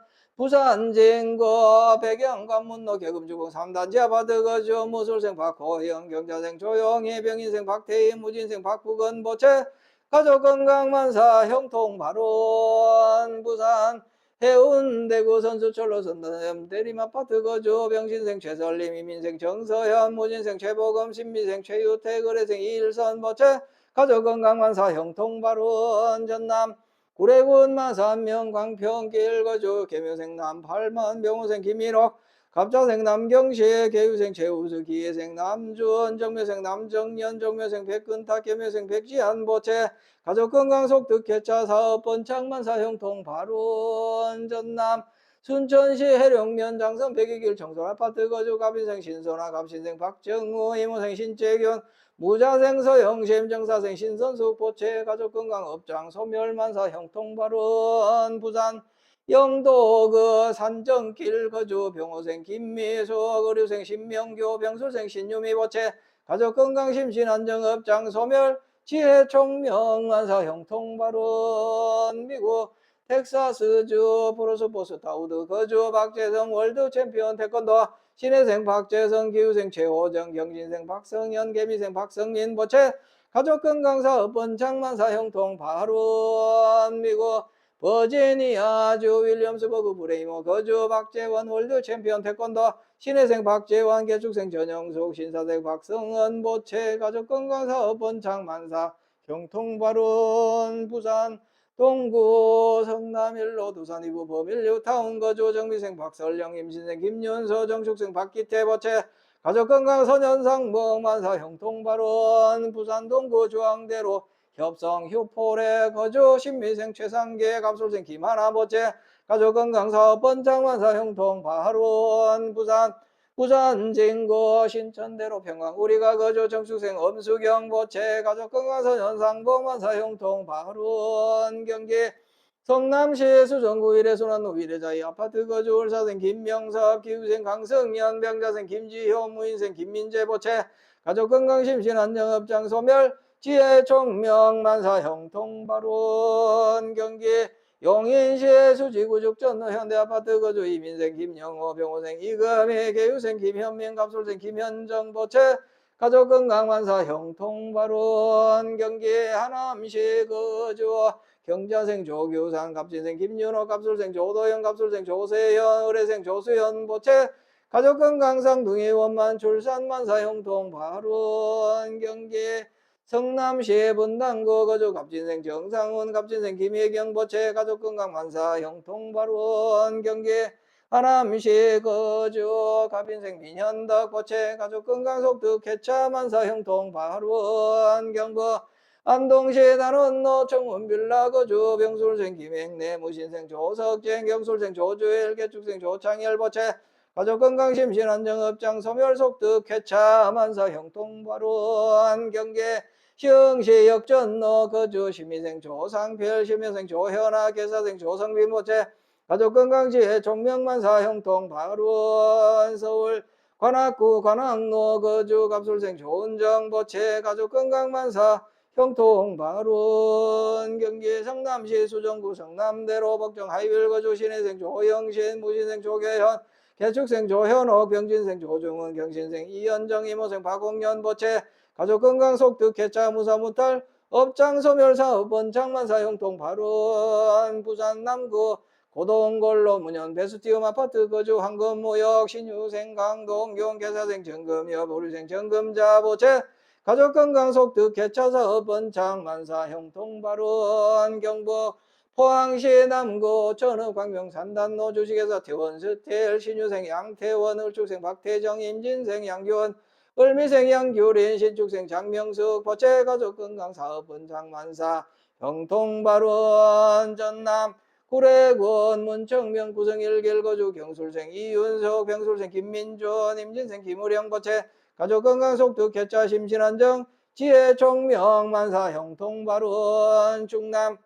진거 백영관문로 계급주공 3단지 아파트 거주 무술생 박호영 경자생 조용희 병인생 박태희 무진생 박국은 보채 가족건강만사 형통발원 부산 해운대구 선수철로 선담 대림아파트 거주 병신생 최설림 이민생 정서현 무진생 최보검 신미생 최유택 의뢰생 이일선 보채 가족건강만사 형통발원 전남 구례군 마산면 광평길 거주 계묘생 남팔만 병호생 김일옥 갑자생 남경시 계유생 최우수 기예생 남주원 정묘생 남정년 정묘생 백근탁 계묘생 백지한 보채 가족건강속득 개차 사업번 창만사 형통발원 전남 순천시 해령면 장성 백이길 청솔아파트 거주 갑인생 신선아 갑신생 박정우 이모생 신재균 무자생 서영심 정사생 신선숙 보채 가족건강업장 소멸만사 형통발원 부산 영도 산정길 거주 병호생 김미수 의료생 신명교 병술생 신유미 보채 가족건강심신안정업장 소멸 지혜총명만사 형통발원 미국 텍사스주 브루스포스 다우드 거주 박재성 월드챔피언 태권도 신혜생 박재성 기후생 최호정 경진생 박성현 개미생 박성민 보채 가족건강사업원 만사 형통발원 미국 버지니아주 윌리엄스버그 브레이모 거주 박재원 월드챔피언 태권도 신혜생 박재환 개축생 전영숙 신사생 박성은 보채 가족건강사업원 만사 형통발원 부산 동구 성남일로 두산 이부 범일뉴타운 거주 정미생 박설령 임신생 김윤서 정축생 박기태 보채 가족건강소년상봉 만사 형통발원 부산 동구 중앙대로 협성 휴포래 거주 신미생 최상계 갑술생 김하나 보채 가족건강사업원 만사 형통발원 부산 진구 신천대로 평강 우리가 거주 정축생 엄수경 보채 가족건강소년상봉 만사 형통발원 경기 성남시 수정구 일해순환로 위례자이 아파트 거주 울사생 김명섭 기후생 강성현 병자생 김지효 무인생 김민재 보채 가족건강심신안정업장 소멸 지혜총명 만사 형통발원 경기 용인시 수지구죽전 현대아파트 거주 이민생 김영호 병호생 이금희 개유생 김현민 갑술생 김현정 보채 가족건강만사 형통발원 경기 하남시 거주 경자생 조규상 갑진생 김윤호 갑술생 조도현 갑술생 조세현 의뢰생 조수현 보채 가족건강상 등의 원만 출산만사 형통발원 경기 성남시 분당구 거주 갑진생 정상훈 갑진생 김혜경 보채 가족건강만사 형통발원 경기 하남시 거주 갑인생 민현덕 보채 가족건강속득 개차만사 형통발원 경부 안동시 단원로 청운빌라 거주 병술생 김행래 무신생 조석쟁 경술생 조주일 개축생 조창열 보채 가족 건강 심신 안정 업장 소멸 속득 쾌차 만사 형통 발원 경계 시흥시 역전로 거주 시민생 조상별 시민생 조현아 계사생 조성빈 모체 가족 건강지혜 종명만사 형통 발원 서울 관악구 관악로 거주 갑술생 조은정 보채 가족 건강만사 형통 발원 경기 성남시 수정구 성남대로 복정 하이빌 거주 신혜생 조영신 무신생 조계현 개축생 조현옥 병진생 조중은 경신생 이현정 이모생 박홍연 보채 가족 건강 속득 개차 무사 무탈 업장 소멸 사업 번창만사 형통 발원 부산 남구 고동골로 문현 베스티움 아파트 거주 황금무역 신유생 강동 용계사생 정금여 보류생 정금자 보채 가족 건강 속득 개차 사업 번창만사 형통 발원 경북 포항시 남구 전읍 광명산단로 주식회사 태원스텔 신유생 양태원 을축생 박태정 임진생 양규원 을미생 양규린 신축생 장명숙 보채 가족 건강 사업 번창만사 형통 발원 전남 구례군 문청명 구성 일길 거주 경술생 이윤석 병술생 김민준 임진생 김우령 보채 가족 건강 속득 개차 심신안정 지혜 총명 만사 형통 발원 충남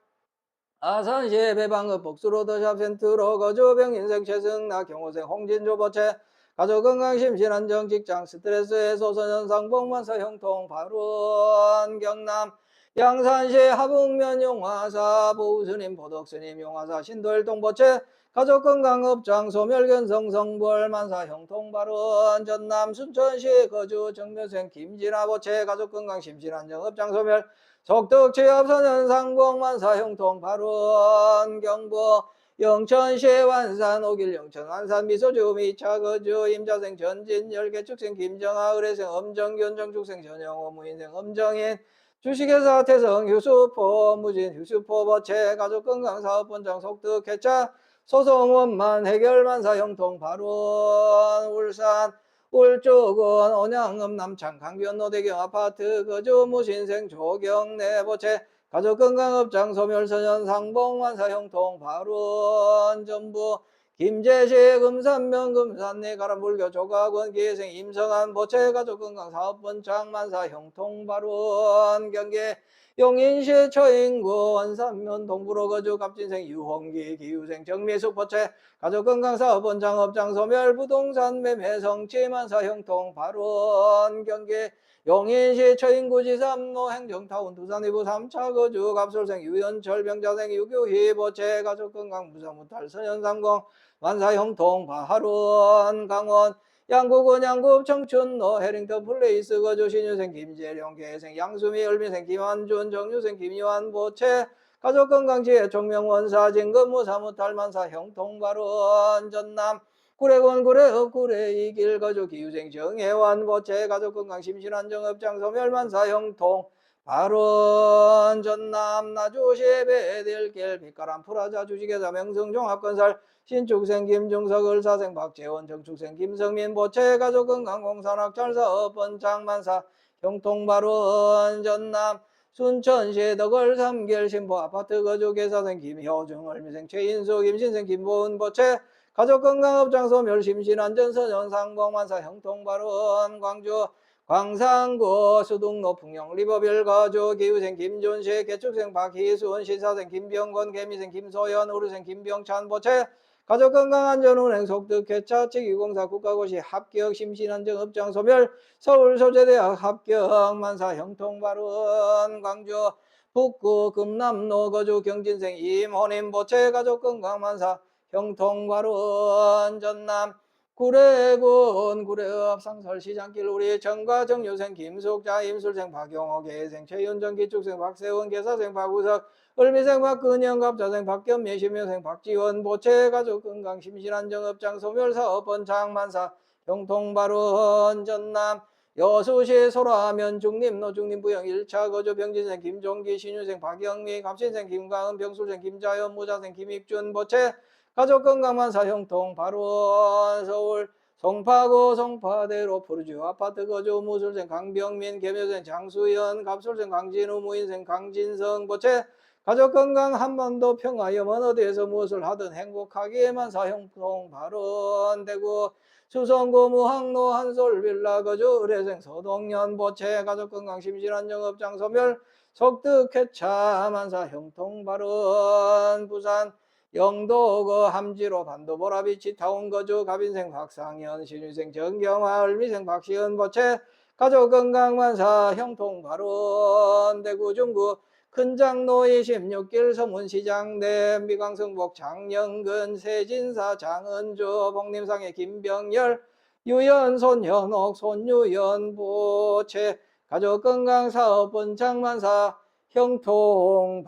아산시의 배방읍 복수로더샵센트로 거주 병인생 최승나 경호생 홍진조 보채 가족 건강 심신 안정 직장 스트레스 해소 소년 상봉만사 형통 발원 경남 양산시 하북면 용화사 보우스님 보덕스님 용화사 신도일동 보채 가족 건강 업장 소멸견성 성벌 만사 형통 발원 전남 순천시 거주 정면생 김진아 보채 가족 건강 심신 안정 업장 소멸 속득 취업소년 상봉만사 형통 발원 경북 영천시 완산 오길 영천 완산 미소주 미차 거주 임자생 전진 열개축생 김정아 의뢰생 엄정균 정축생 전영호 무인생 엄정인 주식회사 태성 휴수포 무진 휴수포 보채 가족건강사업본장 속득 개차 소송원만 해결만사 형통 발원 울산 울주군 온양읍 남창 강변로 대경 아파트 거주 무신생 조경래 보채 가족건강업장 소멸소년 상봉만사 형통 발원 전부 김제시 금산면 금산리 가람불교 조각원 기회생 임성한 보채 가족건강사업본장 만사 형통 발원 경계 용인시 처인구 원산면 동부로 거주 갑진생 유홍기 기후생 정미숙 보채 가족건강사업본장 업장 소멸 부동산 매매 성취만사 형통 발원 경계 용인시 처인구지삼로 행정타운 두산이부 3차 거주 갑술생 유연철 병자생 유교희 보채 가족건강 무사무탈 선현상공 만사 형통 발원 강원 양구군 양구 청춘로 해링턴 플레이스 거주 신유생 김재령 계생 양수미 을미생 김한준 정유생 김요한 보채 가족건강지혜 총명원사 진금무 사무탈 만사 형통 발원 전남 구례군 구례읍 구례이길 거주 기후생 정혜환 보채 가족건강 심신안정업장 소멸만사 형통 발원 전남 나주시 배들길 빛가람 프라자 주식회사 명성종합건설 신축생 김중석 을사생 박재원 정축생 김성민 보채 가족건강공산학찰사업 번창만사 형통발원 전남 순천시 덕을 3개월 신보 아파트 거주 계사생 김효중 을미생 최인수 김신생 김보은 보채 가족건강업장 소멸 심신안전선연 상봉만사 형통발원 광주 광산구 수둥로 풍영 리버빌 거주 기후생 김준식 개축생 박희순 시사생 김병건 개미생 김소연 우르생 김병찬 보채 가족건강안전운행 속득 개차 치기공사 국가고시 합격 심신안정업장 소멸 서울소재대학 합격 만사 형통발원 광주 북구 금남로 거주 경진생 임혼임 보채 가족건강만사 형통발원 전남 구례군 구례읍 상설시장길 우리 정과 정유생 김숙자 임술생 박용호 계생 최윤정 기축생 박세원 계사생 박우석 을미생 박근영 갑자생 박겸미 심여생 박지원 보채 가족건강 심신안정업장 소멸사업 번창만사 형통발원 전남 여수시 소라면 중림로 중림부영 1차 거주 병진생 김종기 신유생 박영미 갑신생 김가은 병술생 김자연 무자생 김익준 보채 가족건강만사 형통 발원 서울 송파구 송파대로 푸르지오 아파트 거주 무술생 강병민 개묘생 장수연 갑술생 강진우 무인생 강진성 보채 가족건강 한반도 평화염 어디에서 무엇을 하든 행복하기에만 사형통 발원 대구 수성고무항로 한솔빌라 거주 의뢰생 서동년 보채 가족건강 심신한 영업장 소멸 속득회차 만사 형통발언 부산 영도거 함지로 반도보라비 치타운 거주 갑인생 박상현 신유생 정경화 을미생 박시은 보채 가족건강만사 형통발언 대구 중구 큰장로 26길 서문시장 내 미광성복 장영근 세진사 장은주 복림상의 김병열 유연 손현옥 손유연 보채 가족건강사업본 장만사 형통발언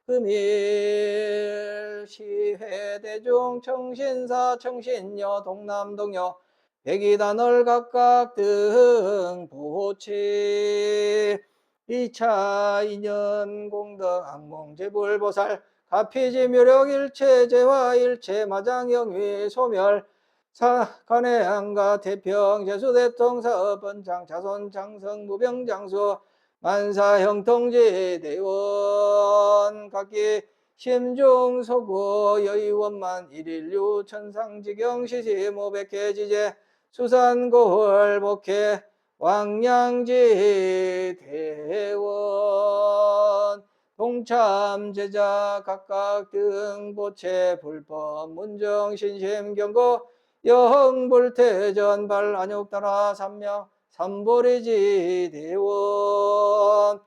금일 시회대중 청신사 청신여 동남동여 백이단을 각각 등 보채 2차 인연 공덕 악몽재불보살 가피지 묘력 일체재화 일체마장영위 소멸 간해안가 태평 제수대통 사업번창 자손 장성 무병장수 만사 형통지 대원 각기 심중소구 여의원만 일일류 천상지경 시시모백해지제 수산고을 복해 왕량지 대원 동참제자 각각 등 보채 불법 문정 신심경고 영불태전발 안욕따라 삼명 삼보리지 대원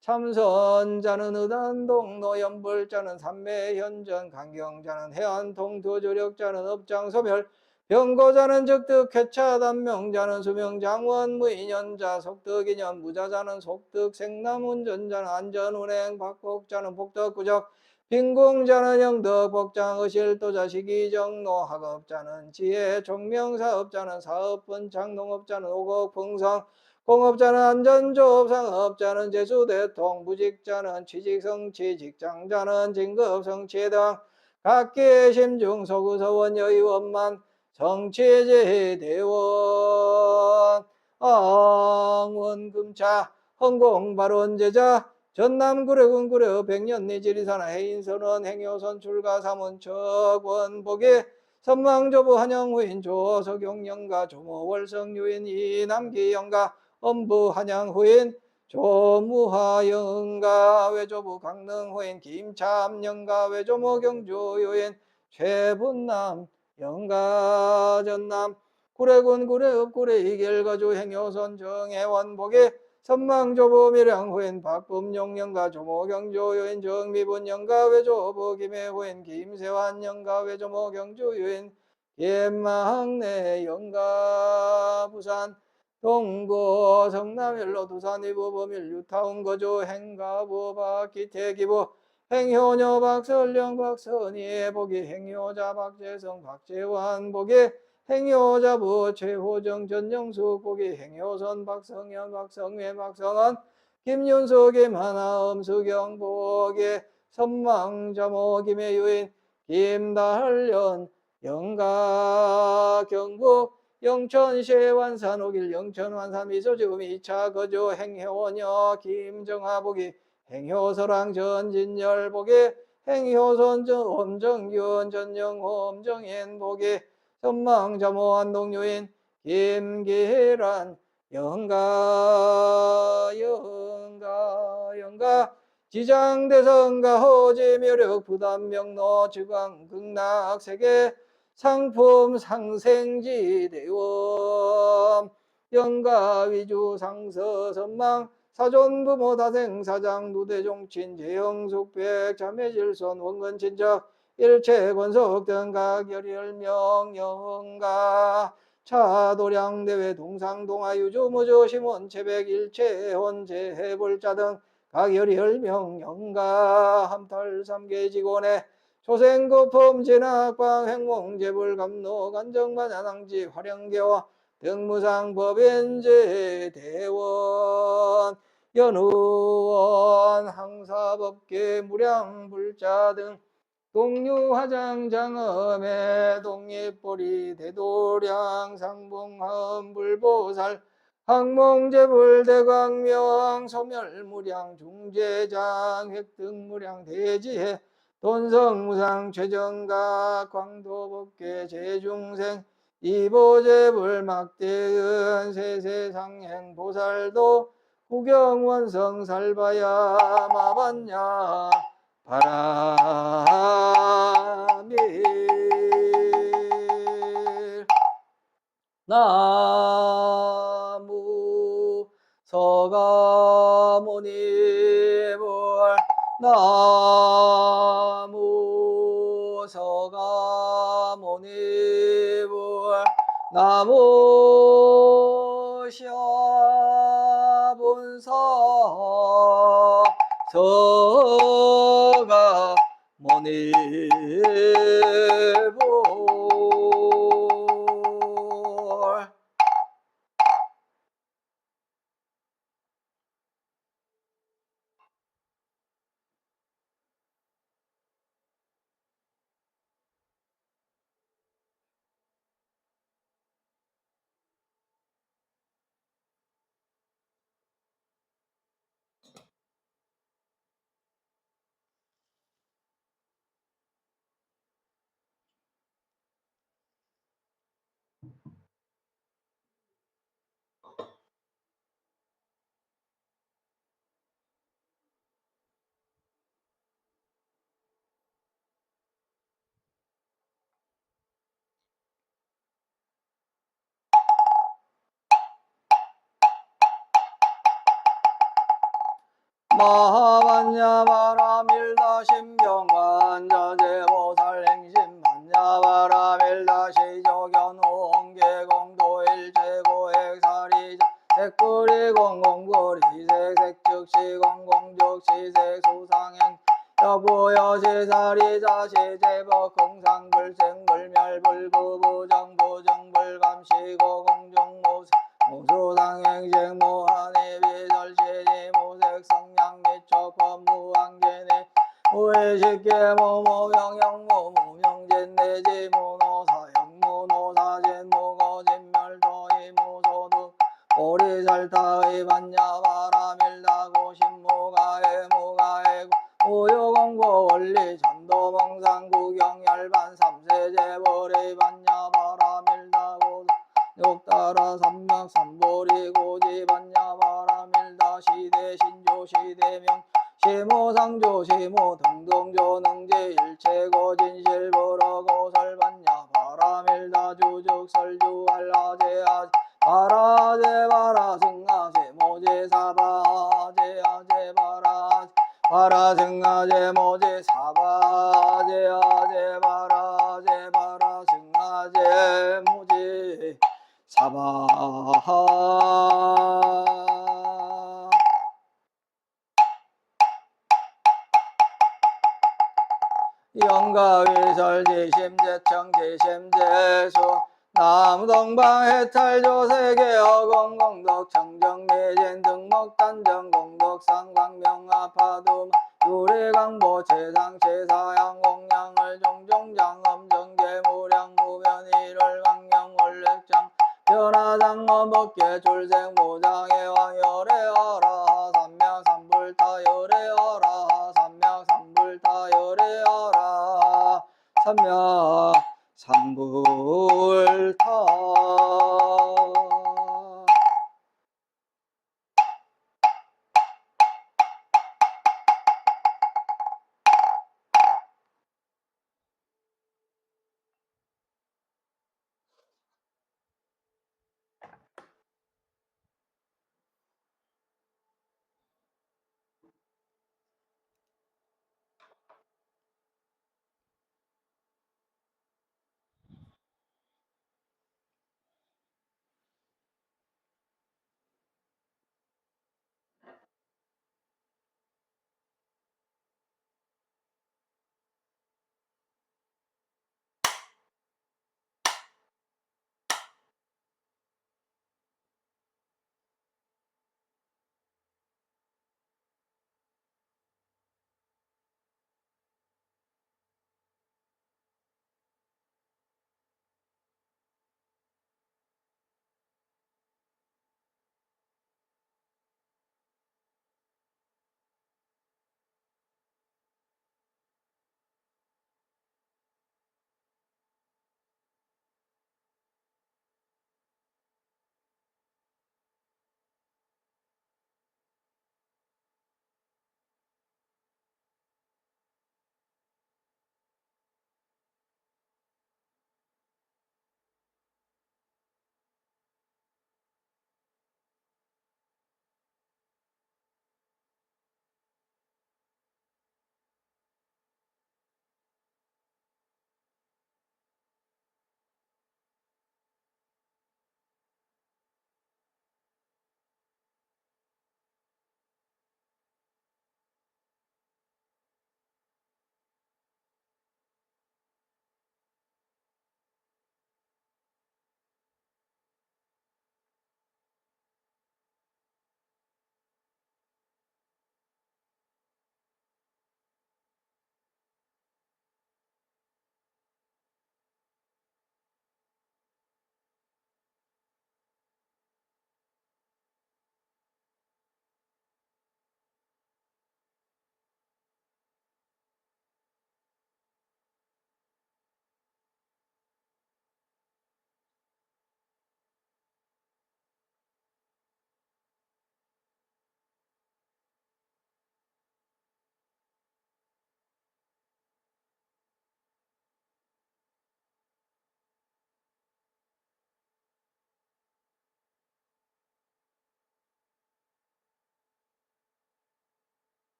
참선자는 의단동로 연불자는 삼매현전 강경자는 해안통 도조력자는 업장소멸 병고자는 적득회차단명자는 수명장원 무인연자 속득인연 무자자는 속득생남운전자는 안전운행 박곡자는 복덕구적 빈공자는 영덕 복장 의실도자 시기정로 학업자는 지혜 종명사업자는 사업분창 농업자는 오곡풍성 공업자는 안전조업 상업자는 재수대통 무직자는 취직성취 직장자는 진급성취 등 각기 심중소구서원 여의원만 정치제 대원 앙원금차 헌공발원제자 전남구례군 구례 백년리 지리산하 해인선원 행효선 출가사문척 원복이 선망조부 한영후인 조석용영가 조모월성유인 이남기영가 엄부 한양후인 조무하영가 외조부 강릉후인 김참영가 외조모 경주유인 최분남 영가 전남 구례군 구례읍 구례 이길거주 행효선 정해원복이 선망조부 밀양후인 박범용영가 조모경주유인 정미분영가 외조부 김해후인 김세환영가 외조모 경주유인 김망내영가 부산 동구 성남일로 두산 이부범일 유타운 거주 행가부 박기태기부 행효녀 박설령 박선희 복이 행효자 박재성 박재환 복이 행효자부 최호정 전영숙 복이 행효선 박성현 박성회 박성원 김윤수 김하나 엄수경 복이 선망자모 김혜유인 김달련 영가 경북 영천시의 완산 오길 영천완산 미소지구 2차 거주 행효녀 김정하 복이 행효서랑 전진열 복이 행효선 엄정균 전영호 정인 복이 선망자모 안동유인 김기란 영가 지장대성가 호지묘력 부담명로 지광 극락세계 상품 상생지대원 영가위주 상서선망 사존부모 다생사장 누대종친 재영숙백 자매질손 원근친적 일체권속 등각열혈명 영가 차도량대회 동상동아유주무주 심원체백 일체혼재해불자 등 각열혈명 영가 함탈삼계직원의 조생거품 진학광 행몽재불 감로 간정만 안항지 화령계와 등무상 법인제 대원 연의원 항사법계 무량불자 등 동류화장장엄의 독립보리 대도량 상봉하음 불보살 항몽재불 대광명 소멸무량 중재장 획득무량 대지혜 돈성무상 최정각 광도법계 제중생 이보제불 막대은 세세상행 보살도 구경원성 살바야 마반야 바라밀 나무 서가모니불 나무 서가모니불 나무 시아본사 서가모니불 마하반야바라밀다 신병관자재보살행심 반야바라밀다 시조견홍계공도일체고액사리자 색구리공공구리색색즉시공공즉시색소상행 여부여시사리자 시제법공상불생불멸불구부정부정불감시고 공중모세 모수상행식 모하니비설시니 모색성량미촉법 무한계내 무의식계 무무명영 무무명진내지 무노사영 무노사진 무거진멸도이 무소득 오리설타의 반야바라밀다고 신무가의 무가의 무유공고 원리 전도멍상구경열반 삼세제벌의 반야바라밀다고 욕따라 삼막 삼보리 고지 반야바라밀다 시대 신조 시대명 시무상조 시무 등등조 능지 일체고 진실보러 고설 반야바라밀다 주죽설주 알라제아 바라제 바라 승하제 모제 사바제 아제 바라 바라 승하제 모제 사바제 아제 바라제 바라 승하제 모제 사바하 영가위설지심제청지심제수 남동방해탈조세계어공공덕 청정매진 등목단정 공덕상광명아파두 유리강보 최상최사양 공양을 종종장엄정계무량 무변이를 강령원렉장 변화장엄법계 출생무장해왕열애어라 삼명삼불타열애어라 삼명삼불타열애어라 삼명삼불타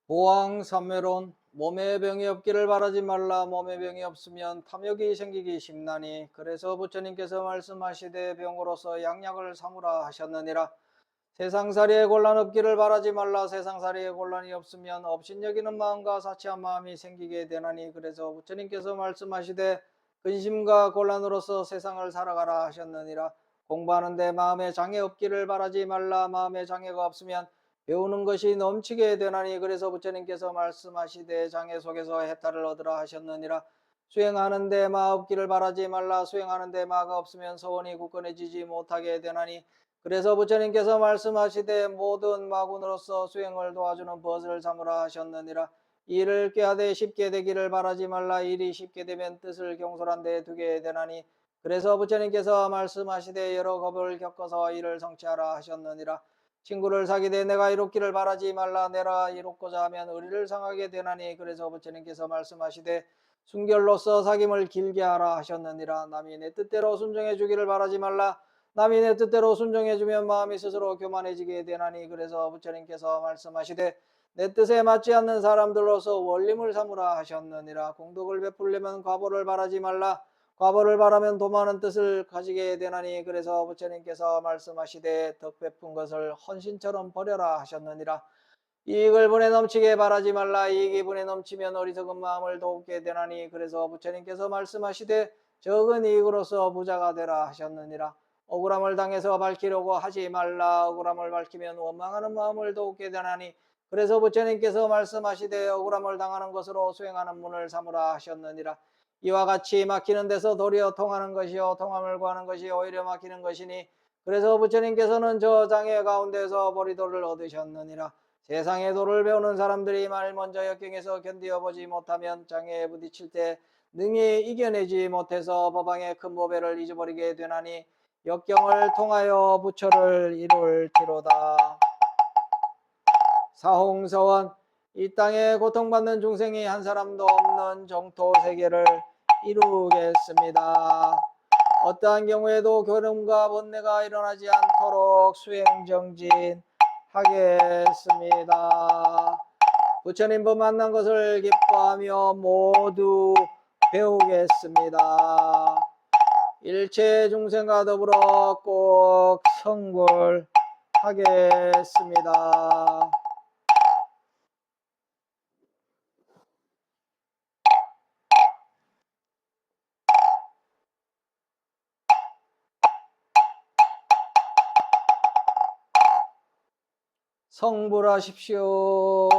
보왕삼매론 몸에 병이 없기를 바라지 말라. 몸에 병이 없으면 탐욕이 생기기 쉽나니. 그래서 부처님께서 말씀하시되 병으로서 양약을 삼으라 하셨느니라. 세상살이에 곤란 없기를 바라지 말라. 세상살이에 곤란이 없으면 업신여기는 마음과 사치한 마음이 생기게 되나니. 그래서 부처님께서 말씀하시되 근심과 곤란으로서 세상을 살아가라 하셨느니라. 공부하는데 마음에 장애 없기를 바라지 말라. 마음에 장애가 없으면 배우는 것이 넘치게 되나니. 그래서 부처님께서 말씀하시되 장애 속에서 해탈을 얻으라 하셨느니라. 수행하는데 마 없기를 바라지 말라. 수행하는데 마가 없으면 소원이 굳건해지지 못하게 되나니. 그래서 부처님께서 말씀하시되 모든 마군으로서 수행을 도와주는 벗을 삼으라 하셨느니라. 일을 꾀하되 쉽게 되기를 바라지 말라. 일이 쉽게 되면 뜻을 경솔한 데 두게 되나니. 그래서 부처님께서 말씀하시되 여러 겁을 겪어서 일을 성취하라 하셨느니라. 친구를 사귀되 내가 이롭기를 바라지 말라. 내가 이롭고자 하면 의리를 상하게 되나니. 그래서 부처님께서 말씀하시되 순결로서 사귐을 길게 하라 하셨느니라. 남이 내 뜻대로 순종해 주기를 바라지 말라. 남이 내 뜻대로 순종해주면 마음이 스스로 교만해지게 되나니. 그래서 부처님께서 말씀하시되 내 뜻에 맞지 않는 사람들로서 원림을 삼으라 하셨느니라. 공덕을 베풀려면 과보를 바라지 말라. 과보를 바라면 도마는 뜻을 가지게 되나니. 그래서 부처님께서 말씀하시되 덕 베푼 것을 헌신처럼 버려라 하셨느니라. 이익을 분에 넘치게 바라지 말라. 이익이 분에 넘치면 어리석은 마음을 돕게 되나니. 그래서 부처님께서 말씀하시되 적은 이익으로서 부자가 되라 하셨느니라. 억울함을 당해서 밝히려고 하지 말라. 억울함을 밝히면 원망하는 마음을 돕게 되나니. 그래서 부처님께서 말씀하시되 억울함을 당하는 것으로 수행하는 문을 삼으라 하셨느니라. 이와 같이 막히는 데서 도리어 통하는 것이요 통함을 구하는 것이 오히려 막히는 것이니. 그래서 부처님께서는 저 장애 가운데서 보리도를 얻으셨느니라. 세상의 도를 배우는 사람들이 말 먼저 역경에서 견디어보지 못하면 장애에 부딪힐 때 능히 이겨내지 못해서 법왕의 큰 보배를 잊어버리게 되나니. 역경을 통하여 부처를 이룰지로다. 사홍서원 이 땅에 고통받는 중생이 한 사람도 없는 정토 세계를 이루겠습니다. 어떠한 경우에도 괴로움과 번뇌가 일어나지 않도록 수행정진 하겠습니다. 부처님과 만난 것을 기뻐하며 모두 배우겠습니다. 일체 중생과 더불어 꼭 성불하겠습니다. 성불하십시오.